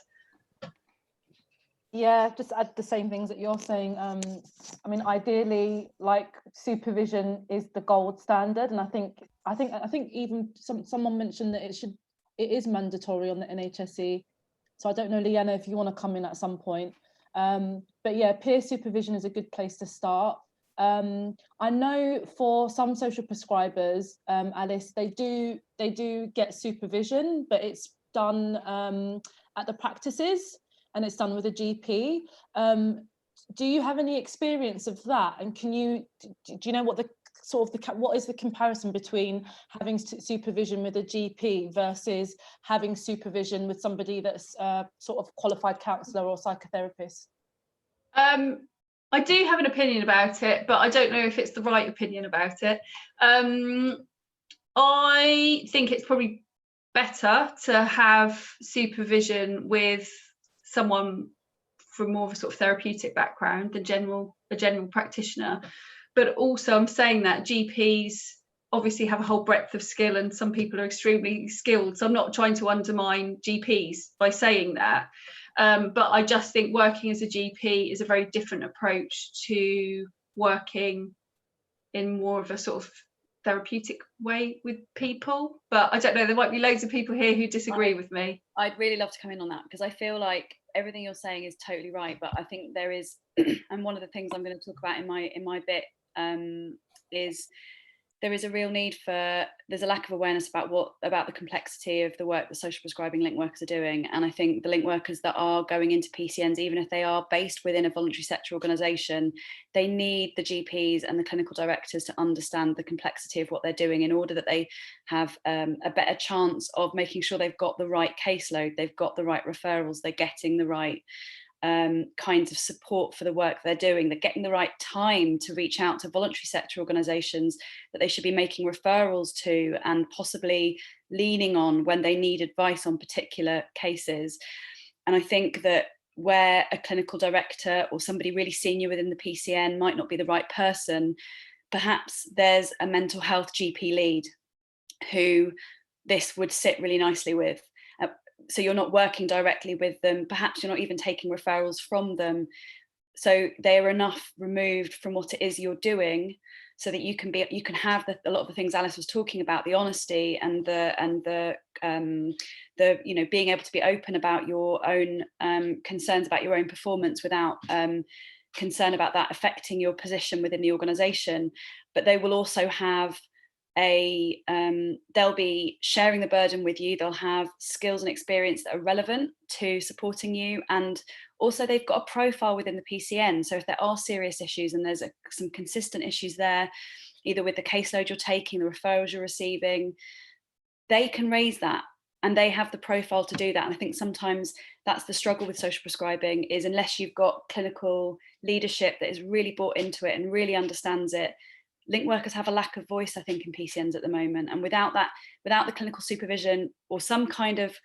Yeah, just add the same things that you're saying. I mean, ideally, like, supervision is the gold standard, and I think even someone mentioned that it is mandatory on the NHSE. So I don't know, Leanna, if you want to come in at some point. But yeah, peer supervision is a good place to start. I know for some social prescribers, Alice, they do get supervision, but it's done at the practices, and it's done with a GP. Do you have any experience of that? And do you know what what is the comparison between having supervision with a GP versus having supervision with somebody that's sort of qualified counsellor or psychotherapist? I do have an opinion about it, but I don't know if it's the right opinion about it. I think it's probably better to have supervision with someone from more of a sort of therapeutic background than a general practitioner. But also, I'm saying that GPs obviously have a whole breadth of skill, and some people are extremely skilled. So I'm not trying to undermine GPs by saying that. But I just think working as a GP is a very different approach to working in more of a sort of therapeutic way with people. But I don't know, there might be loads of people here who disagree with me. I'd really love to come in on that, because I feel like everything you're saying is totally right, but I think there is, and one of the things I'm going to talk about in my bit is there is a real need for, there's a lack of awareness about the complexity of the work that social prescribing link workers are doing. And I think the link workers that are going into PCNs, even if they are based within a voluntary sector organisation, they need the GPs and the clinical directors to understand the complexity of what they're doing, in order that they have a better chance of making sure they've got the right caseload, they've got the right referrals, they're getting the right kinds of support for the work they're doing, they're getting the right time to reach out to voluntary sector organisations that they should be making referrals to and possibly leaning on when they need advice on particular cases. And I think that where a clinical director or somebody really senior within the PCN might not be the right person, perhaps there's a mental health GP lead who this would sit really nicely with. So you're not working directly with them, perhaps you're not even taking referrals from them, so they are enough removed from what it is you're doing, so that you can have a lot of the things Alice was talking about, the honesty and the you know, being able to be open about your own concerns about your own performance without concern about that affecting your position within the organisation. But they will also have they'll be sharing the burden with you, they'll have skills and experience that are relevant to supporting you, and also they've got a profile within the PCN. So if there are serious issues and there's some consistent issues there, either with the caseload you're taking, the referrals you're receiving, they can raise that, and they have the profile to do that. And I think sometimes that's the struggle with social prescribing, is unless you've got clinical leadership that is really bought into it and really understands it, link workers have a lack of voice, I think, in PCNs at the moment. And without the clinical supervision or some kind of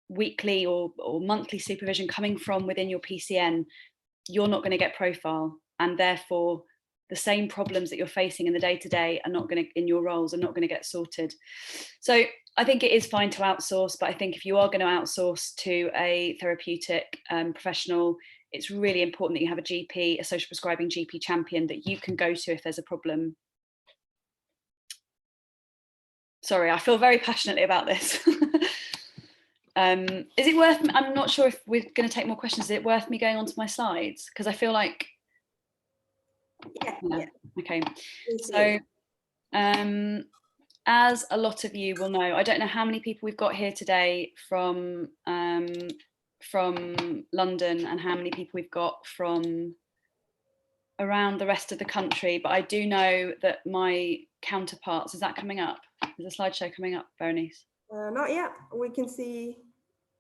weekly or monthly supervision coming from within your PCN, you're not going to get profile, and therefore the same problems that you're facing in the day-to-day are not going to, in your roles, are not going to get sorted. So I think it is fine to outsource, but I think if you are going to outsource to a therapeutic professional, it's really important that you have a GP, a social prescribing GP champion that you can go to if there's a problem. Sorry, I feel very passionately about this. is it worth, I'm not sure if we're going to take more questions, is it worth me going on to my slides? Because I feel like, Yeah. Okay, so as a lot of you will know, I don't know how many people we've got here today from London and how many people we've got from around the rest of the country, but I do know that my counterparts, is that coming up? Is the slideshow coming up, Berenice? Not yet. We can see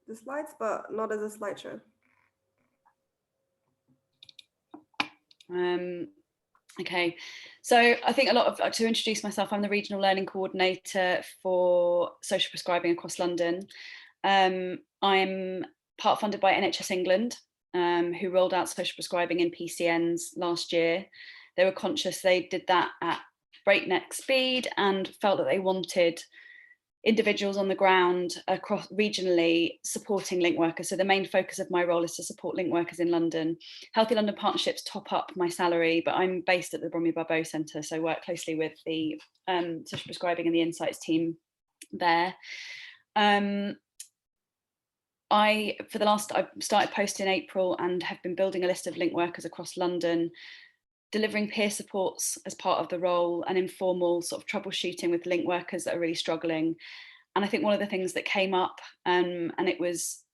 the slides, but not as a slideshow. Okay, so I think a lot of, to introduce myself, I'm the Regional Learning Coordinator for social prescribing across London. I'm part funded by NHS England, who rolled out social prescribing in PCNs last year. They were conscious they did that at breakneck speed and felt that they wanted individuals on the ground across regionally supporting link workers. So the main focus of my role is to support link workers in London. Healthy London Partnerships top up my salary, but I'm based at the Bromley Centre, so work closely with the social prescribing and the Insights team there. I started post in April and have been building a list of link workers across London, delivering peer supports as part of the role and informal sort of troubleshooting with link workers that are really struggling. And I think one of the things that came up, and it was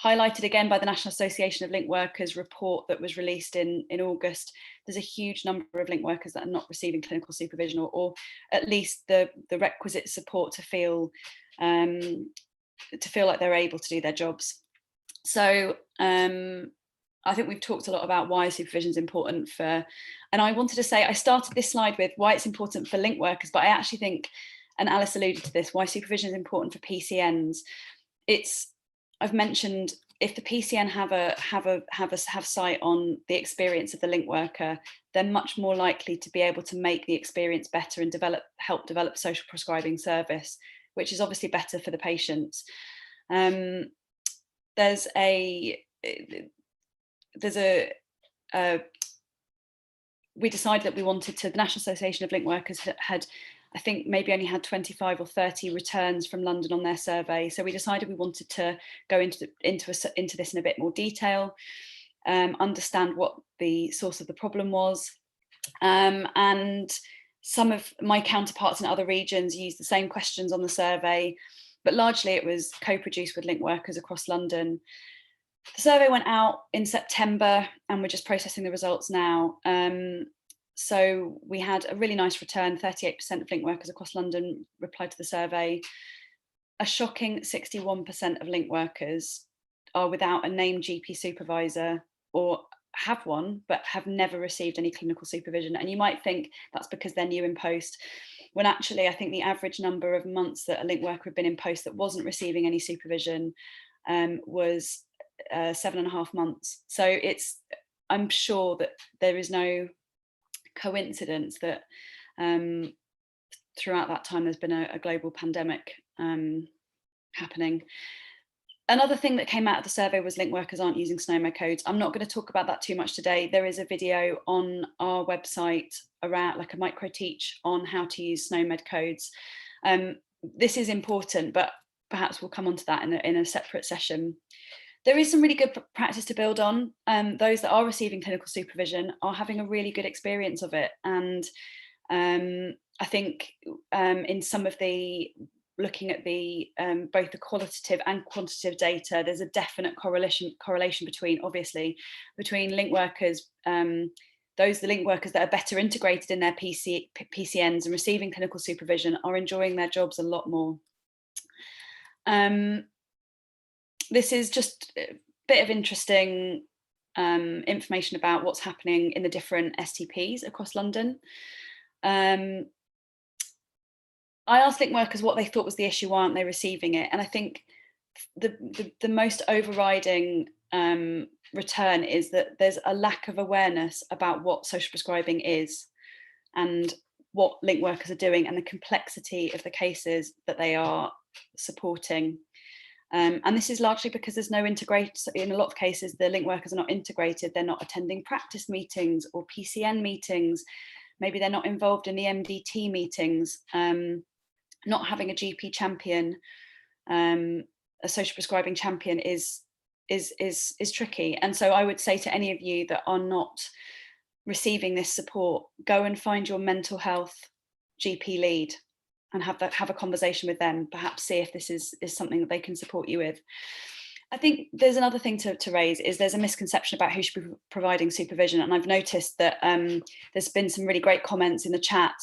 highlighted again by the National Association of Link Workers report that was released in August, there's a huge number of link workers that are not receiving clinical supervision or at least the requisite support to feel like they're able to do their jobs. So I think we've talked a lot about why supervision is important and I wanted to say, I started this slide with why it's important for link workers, but I actually think, and Alice alluded to this, why supervision is important for PCNs. I've mentioned if the PCN have sight on the experience of the link worker, they're much more likely to be able to make the experience better and help develop social prescribing service, which is obviously better for the patients. We decided that we wanted to, the National Association of Link Workers had, I think maybe only had 25 or 30 returns from London on their survey. So we decided we wanted to go into this in a bit more detail, understand what the source of the problem was. And some of my counterparts in other regions used the same questions on the survey, but largely it was co-produced with link workers across London. The survey went out in September and we're just processing the results now. So we had a really nice return, 38% of link workers across London replied to the survey. A shocking 61% of link workers are without a named GP supervisor or have one, but have never received any clinical supervision. And you might think that's because they're new in post, when actually I think the average number of months that a link worker had been in post that wasn't receiving any supervision was 7.5 months. So I'm sure that there is no coincidence that throughout that time there's been a global pandemic happening. Another thing that came out of the survey was link workers aren't using SNOMED codes. I'm not going to talk about that too much today. There is a video on our website around like a micro teach on how to use SNOMED codes. This is important, but perhaps we'll come on to that in a separate session. There is some really good practice to build on. Those that are receiving clinical supervision are having a really good experience of it. And I think in some of the, looking at the both the qualitative and quantitative data, there's a definite correlation between link workers, the link workers that are better integrated in their PCNs and receiving clinical supervision are enjoying their jobs a lot more. This is just a bit of interesting information about what's happening in the different STPs across London. I asked link workers what they thought was the issue, why aren't they receiving it? And I think the most overriding return is that there's a lack of awareness about what social prescribing is and what link workers are doing and the complexity of the cases that they are supporting. And this is largely because there's no integration. In a lot of cases, the link workers are not integrated. They're not attending practice meetings or PCN meetings. Maybe they're not involved in the MDT meetings, not having a GP champion. a social prescribing champion is tricky. And so I would say to any of you that are not receiving this support, go and find your mental health GP lead and have a conversation with them, perhaps see if this is something that they can support you with. I think there's another thing to raise is there's a misconception about who should be providing supervision. And I've noticed that there's been some really great comments in the chat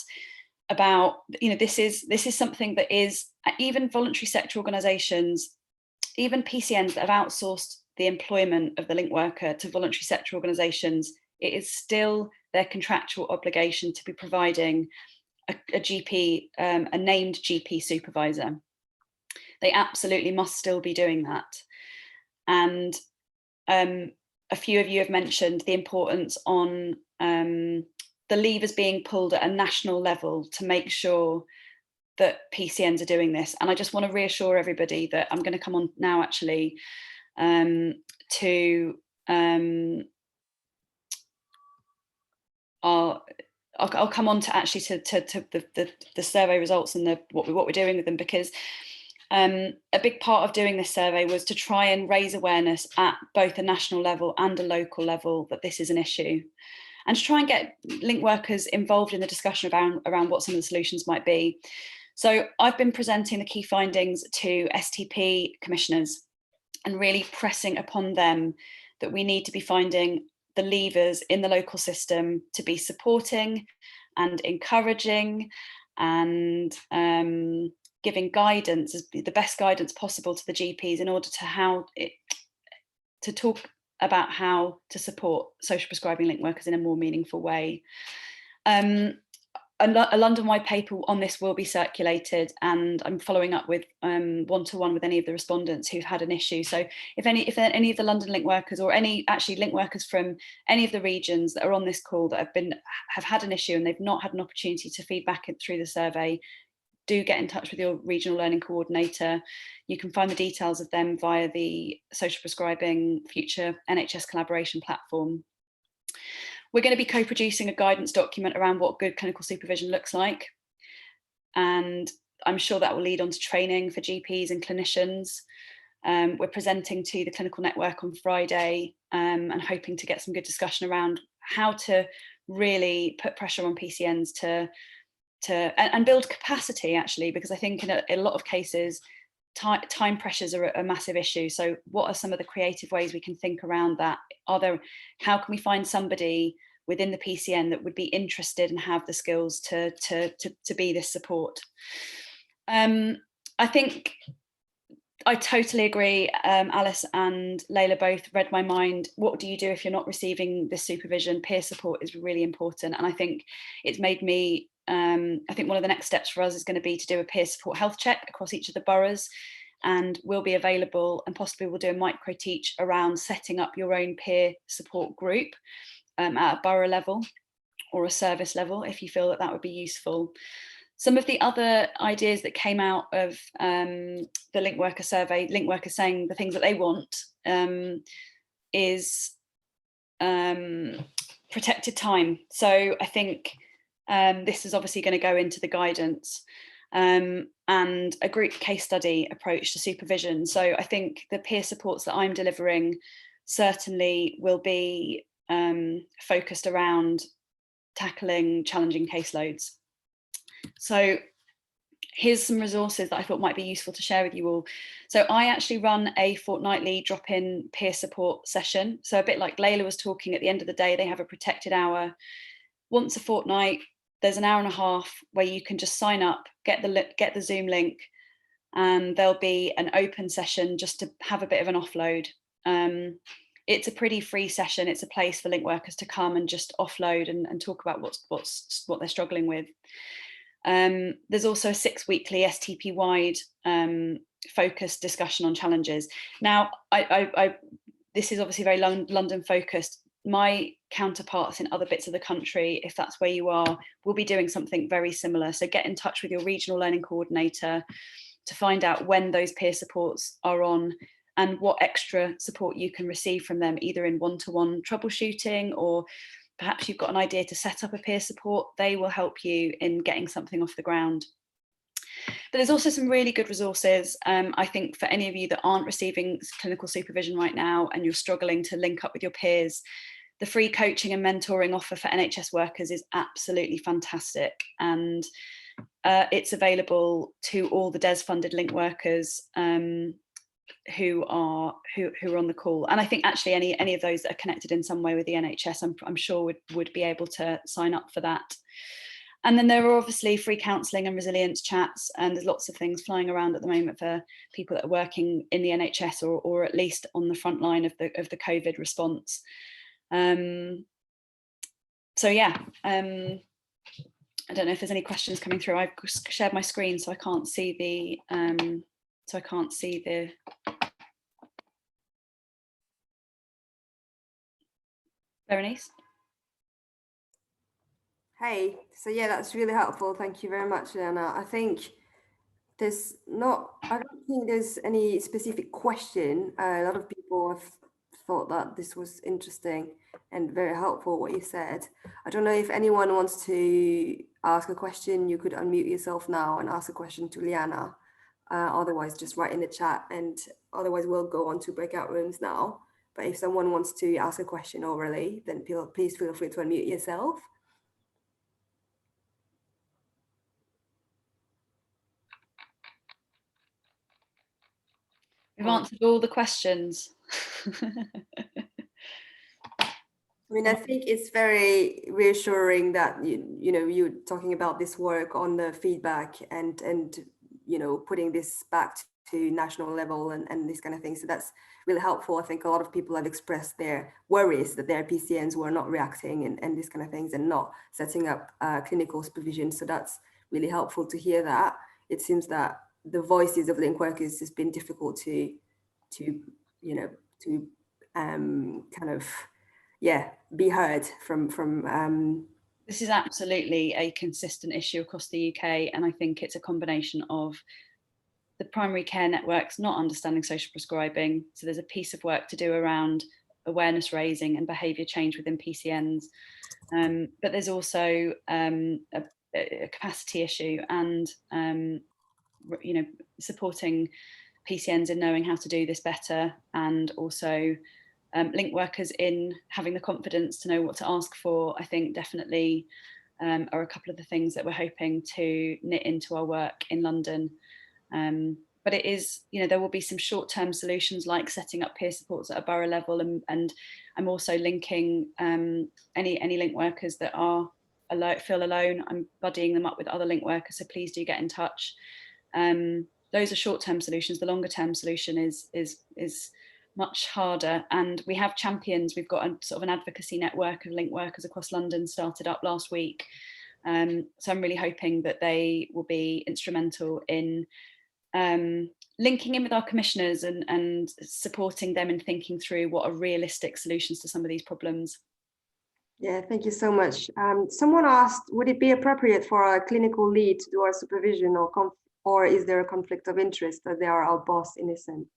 about, this is something that is, even voluntary sector organisations, even PCNs that have outsourced the employment of the link worker to voluntary sector organisations, it is still their contractual obligation to be providing a GP, a named GP supervisor. They absolutely must still be doing that. And a few of you have mentioned the importance on the levers being pulled at a national level to make sure that PCNs are doing this. And I just want to reassure everybody that I'm going to come on now actually I'll come on to actually to the survey results and what we're doing with them, because a big part of doing this survey was to try and raise awareness at both a national level and a local level that this is an issue, and to try and get link workers involved in the discussion around what some of the solutions might be. So I've been presenting the key findings to STP commissioners and really pressing upon them that we need to be finding the levers in the local system to be supporting and encouraging and giving guidance, the best guidance possible to the GPs in order to talk about how to support social prescribing link workers in a more meaningful way. A London-wide paper on this will be circulated, and I'm following up with one-to-one with any of the respondents who've had an issue. So if any of the London link workers, or any actually link workers from any of the regions that are on this call that have had an issue and they've not had an opportunity to feedback it through the survey, do get in touch with your regional learning coordinator. You can find the details of them via the Social Prescribing Future NHS collaboration platform. We're going to be co-producing a guidance document around what good clinical supervision looks like. And I'm sure that will lead on to training for GPs and clinicians. We're presenting to the clinical network on Friday and hoping to get some good discussion around how to really put pressure on PCNs and build capacity, actually, because I think in a lot of cases, time pressures are a massive issue. So what are some of the creative ways we can think around that? How can we find somebody within the PCN that would be interested and have the skills to be this support? I think I totally agree. Alice and Layla both read my mind. What do you do if you're not receiving this supervision? Peer support is really important. And I think it's made me, I think one of the next steps for us is going to be to do a peer support health check across each of the boroughs, and we'll be available, and possibly we'll do a micro teach around setting up your own peer support group at a borough level or a service level, if you feel that would be useful. Some of the other ideas that came out of the link worker survey, link workers saying the things that they want is protected time. So I think this is obviously going to go into the guidance, and a group case study approach to supervision. So I think the peer supports that I'm delivering certainly will be focused around tackling challenging caseloads. So here's some resources that I thought might be useful to share with you all. So I actually run a fortnightly drop-in peer support session. So a bit like Layla was talking, at the end of the day, they have a protected hour. Once a fortnight, there's an hour and a half where you can just sign up, get the Zoom link, and there'll be an open session just to have a bit of an offload. It's a pretty free session. It's a place for link workers to come and just offload and talk about what they're struggling with. There's also a 6-weekly STP-wide focused discussion on challenges. Now, this is obviously very London focused. My counterparts in other bits of the country, if that's where you are, will be doing something very similar. So get in touch with your regional learning coordinator to find out when those peer supports are on and what extra support you can receive from them, either in one-to-one troubleshooting, or perhaps you've got an idea to set up a peer support. They will help you in getting something off the ground. there's also some really good resources. I think for any of you that aren't receiving clinical supervision right now and you're struggling to link up with your peers, the free coaching and mentoring offer for NHS workers is absolutely fantastic, and it's available to all the DES funded link workers who are on the call. And I think actually any of those that are connected in some way with the NHS, I'm sure would be able to sign up for that. And then there are obviously free counselling and resilience chats, and there's lots of things flying around at the moment for people that are working in the NHS or at least on the front line of the COVID response. So yeah, I don't know if there's any questions coming through. I've shared my screen, so I can't see the Berenice. Hey, so yeah, that's really helpful. Thank you very much, Leanna. I don't think there's any specific question. A lot of people have thought that this was interesting and very helpful, what you said. I don't know if anyone wants to ask a question. You could unmute yourself now and ask a question to Leanna. Otherwise, just write in the chat, and otherwise we'll go on to breakout rooms now. But if someone wants to ask a question orally, then please feel free to unmute yourself. We've answered all the questions. I mean, I think it's very reassuring that you're talking about this work on the feedback and putting this back to national level and this kind of thing. So that's really helpful. I think a lot of people have expressed their worries that their PCNs were not reacting and this kind of things and not setting up clinical supervision. So that's really helpful to hear that. It seems that the voices of link workers has been difficult to be heard from. This is absolutely a consistent issue across the UK, and I think it's a combination of the primary care networks not understanding social prescribing. So there's a piece of work to do around awareness raising and behaviour change within PCNs, but there's also a capacity issue and supporting PCNs in knowing how to do this better, and also link workers in having the confidence to know what to ask for. I think definitely are a couple of the things that we're hoping to knit into our work in London. But it is, there will be some short-term solutions like setting up peer supports at a borough level, and I'm also linking any link workers that feel alone. I'm buddying them up with other link workers, so please do get in touch. Those are short-term solutions. The longer-term solution is much harder, and we have champions. We've got a sort of an advocacy network of link workers across London started up last week. So I'm really hoping that they will be instrumental in linking in with our commissioners and supporting them in thinking through what are realistic solutions to some of these problems. Yeah, thank you so much. Someone asked, would it be appropriate for a clinical lead to do our supervision, or is there a conflict of interest that they are our boss in essence?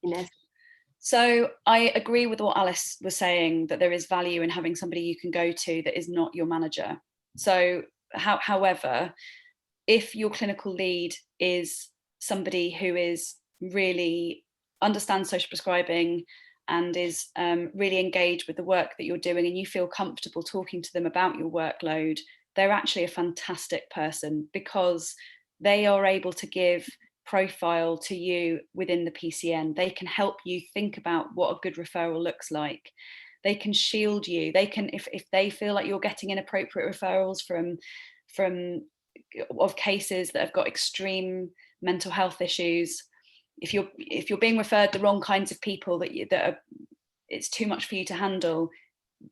So I agree with what Alice was saying, that there is value in having somebody you can go to that is not your manager. So however, if your clinical lead is somebody who is really understands social prescribing and is really engaged with the work that you're doing, and you feel comfortable talking to them about your workload, they're actually a fantastic person, because they are able to give profile to you within the PCN. They can help you think about what a good referral looks like. They can shield you. They can, if they feel like you're getting inappropriate referrals of cases that have got extreme mental health issues, if you're being referred the wrong kinds of people that it's too much for you to handle,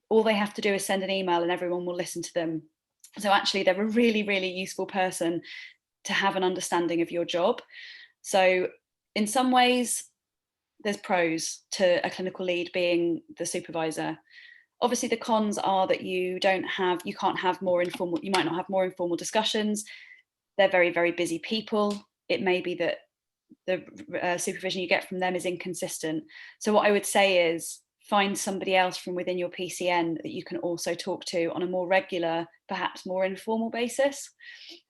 all they have to do is send an email and everyone will listen to them. So actually they're a really, really useful person to have an understanding of your job. So in some ways there's pros to a clinical lead being the supervisor. Obviously the cons are that you might not have more informal discussions. They're very, very busy people. It may be that the supervision you get from them is inconsistent. So what I would say is, find somebody else from within your PCN that you can also talk to on a more regular, perhaps more informal basis,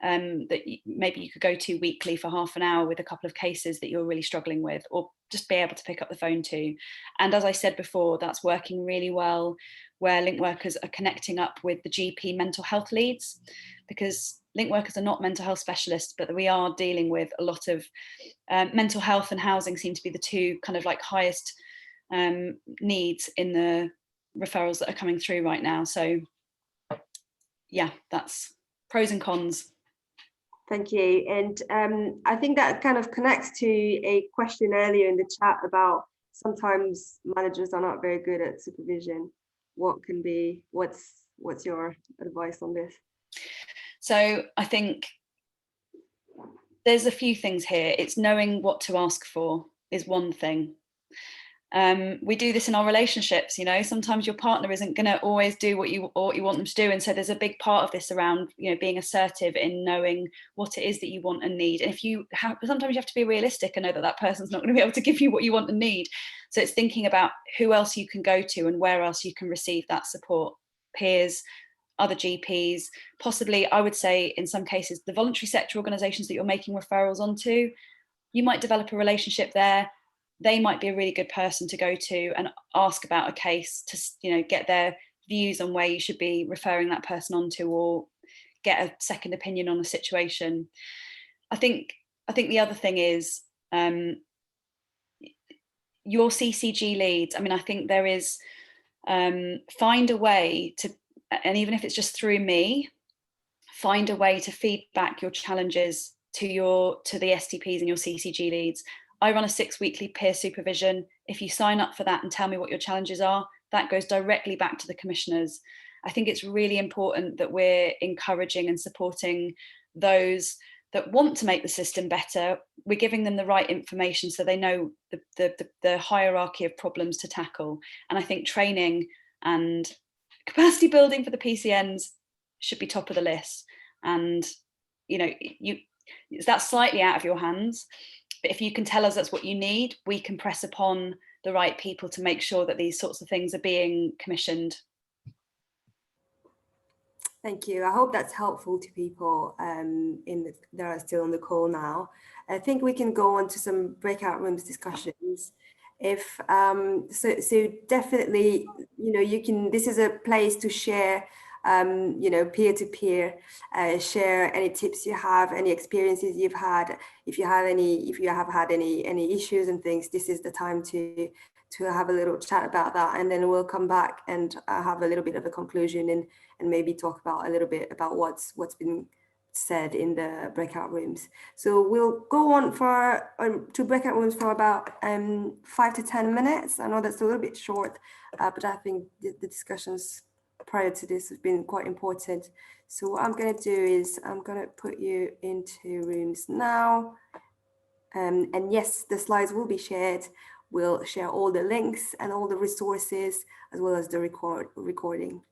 that maybe you could go to weekly for half an hour with a couple of cases that you're really struggling with, or just be able to pick up the phone to. And as I said before, that's working really well where link workers are connecting up with the GP mental health leads, because link workers are not mental health specialists, but we are dealing with a lot of mental health and housing seem to be the two kind of like highest needs in the referrals that are coming through right now. So yeah, that's pros and cons. Thank you. And I think that kind of connects to a question earlier in the chat about sometimes managers are not very good at supervision. What's your advice on this? So I think there's a few things here. It's knowing what to ask for is one thing. We do this in our relationships, you know, sometimes your partner isn't going to always do what you want them to do. And so there's a big part of this around, you know, being assertive in knowing what it is that you want and need. And sometimes you have to be realistic and know that that person's not going to be able to give you what you want and need. So it's thinking about who else you can go to and where else you can receive that support, peers, other GPs, possibly, I would say in some cases, the voluntary sector organisations that you're making referrals onto, you might develop a relationship there. They might be a really good person to go to and ask about a case to, you know, get their views on where you should be referring that person onto, or get a second opinion on a situation. I think the other thing is your CCG leads. I mean, I think there is find a way to, and even if it's just through me, find a way to feed back your challenges to the STPs and your CCG leads. I run a 6-weekly peer supervision. If you sign up for that and tell me what your challenges are, that goes directly back to the commissioners. I think it's really important that we're encouraging and supporting those that want to make the system better. We're giving them the right information so they know the hierarchy of problems to tackle. And I think training and capacity building for the PCNs should be top of the list. And, you know, that's slightly out of your hands. But if you can tell us that's what you need, we can press upon the right people to make sure that these sorts of things are being commissioned. Thank you. I hope that's helpful to people that are still on the call now. I think we can go on to some breakout rooms discussions. So definitely, you know, this is a place to share, you know, peer-to-peer, share any tips you have, any experiences you've had. If you have had any issues and things, this is the time to have a little chat about that, and then we'll come back and have a little bit of a conclusion and maybe talk about a little bit about what's been said in the breakout rooms. So we'll go on for to breakout rooms for about 5 to 10 minutes. I know that's a little bit short, but I think the discussions prior to this have been quite important. So what I'm going to do is I'm going to put you into rooms now. And yes, the slides will be shared. We'll share all the links and all the resources as well as the recording.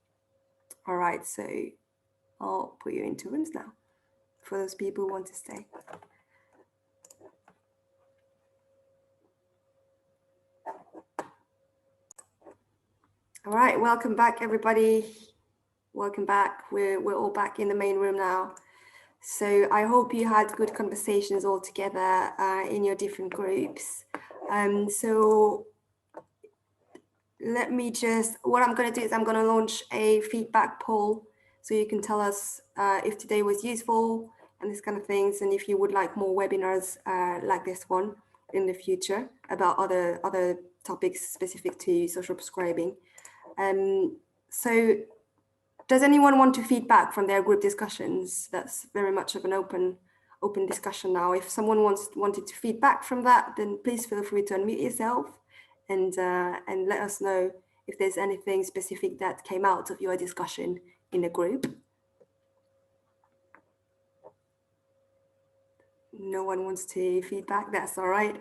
All right, so I'll put you into rooms now for those people who want to stay. All right, welcome back, everybody. Welcome back. We're all back in the main room now. So I hope you had good conversations all together in your different groups. So let me what I'm going to do is I'm going to launch a feedback poll so you can tell us if today was useful and this kind of things, and if you would like more webinars like this one in the future about other topics specific to social prescribing. So does anyone want to feedback from their group discussions? That's very much of an open discussion now. If someone wanted to feedback from that, then please feel free to unmute yourself and let us know if there's anything specific that came out of your discussion in the group. No one wants to feedback, that's all right.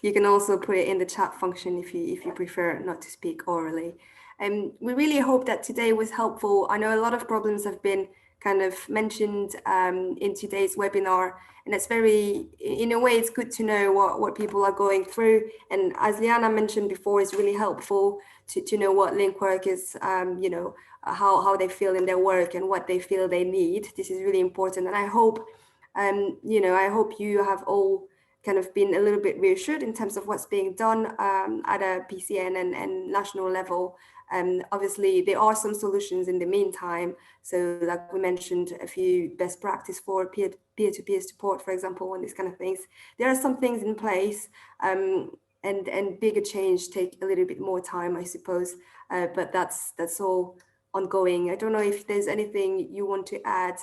You can also put it in the chat function if you prefer not to speak orally. We really hope that today was helpful. I know a lot of problems have been kind of mentioned in today's webinar, and it's in a way, it's good to know what people are going through. And as Liana mentioned before, it's really helpful to know what link workers, you know, how they feel in their work and what they feel they need. This is really important. And I hope, you know, I hope you have all kind of been a little bit reassured in terms of what's being done at a PCN and national level. Obviously, there are some solutions in the meantime. So like we mentioned, a few best practice for peer-to-peer support, for example, and these kind of things. There are some things in place, and bigger change take a little bit more time, I suppose. But that's all ongoing. I don't know if there's anything you want to add,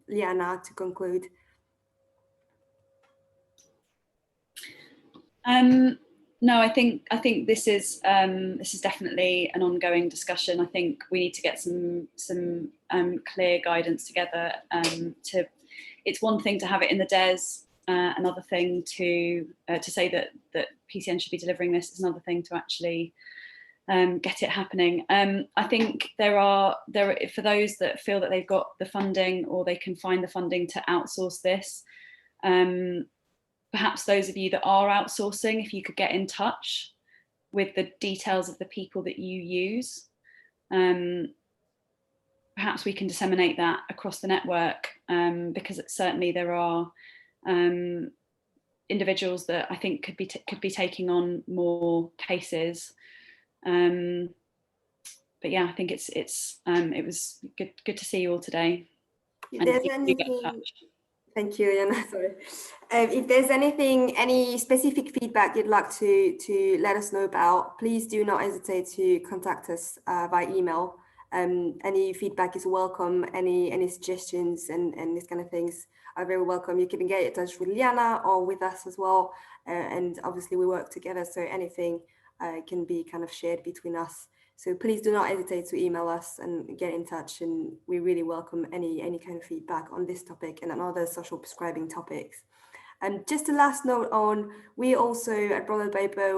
Liana, to conclude. No, I think this is definitely an ongoing discussion. I think we need to get some clear guidance together. It's one thing to have it in the DES, another thing to say that PCN should be delivering this. Is another thing to actually get it happening. I think there are for those that feel that they've got the funding or they can find the funding to outsource this. Perhaps those of you that are outsourcing, if you could get in touch with the details of the people that you use, perhaps we can disseminate that across the network, because certainly there are individuals that I think could be taking on more cases. But yeah, I think it was good to see you all today. If there's anything, thank you, Liana. Sorry. If there's any specific feedback you'd like to let us know about, please do not hesitate to contact us by email. Any feedback is welcome. Any suggestions and these kind of things are very welcome. You can get in touch with Liana or with us as well. And obviously we work together, so anything can be kind of shared between us. So please do not hesitate to email us and get in touch, and we really welcome any kind of feedback on this topic and on other social prescribing topics. And just a last note on, we also at Bromley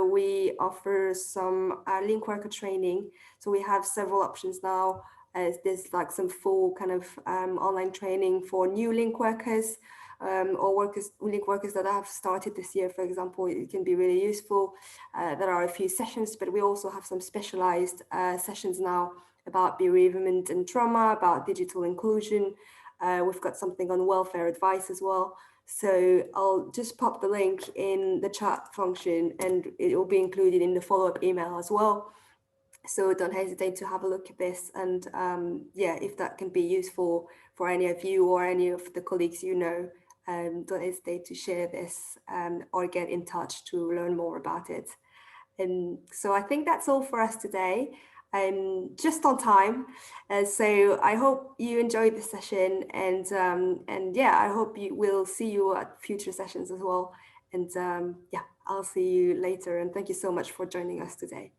we offer some link worker training. So we have several options now. There's like some full kind of online training for new link workers, or link workers that have started this year, for example. It can be really useful. There are a few sessions, but we also have some specialized sessions now about bereavement and trauma, about digital inclusion. We've got something on welfare advice as well. So I'll just pop the link in the chat function and it will be included in the follow-up email as well. So don't hesitate to have a look at this, and yeah, if that can be useful for any of you or any of the colleagues you know, don't hesitate to share this or get in touch to learn more about it. And so I think that's all for us today, just on time. So I hope you enjoyed the session, and yeah, I hope we'll see you at future sessions as well. And yeah, I'll see you later, and thank you so much for joining us today.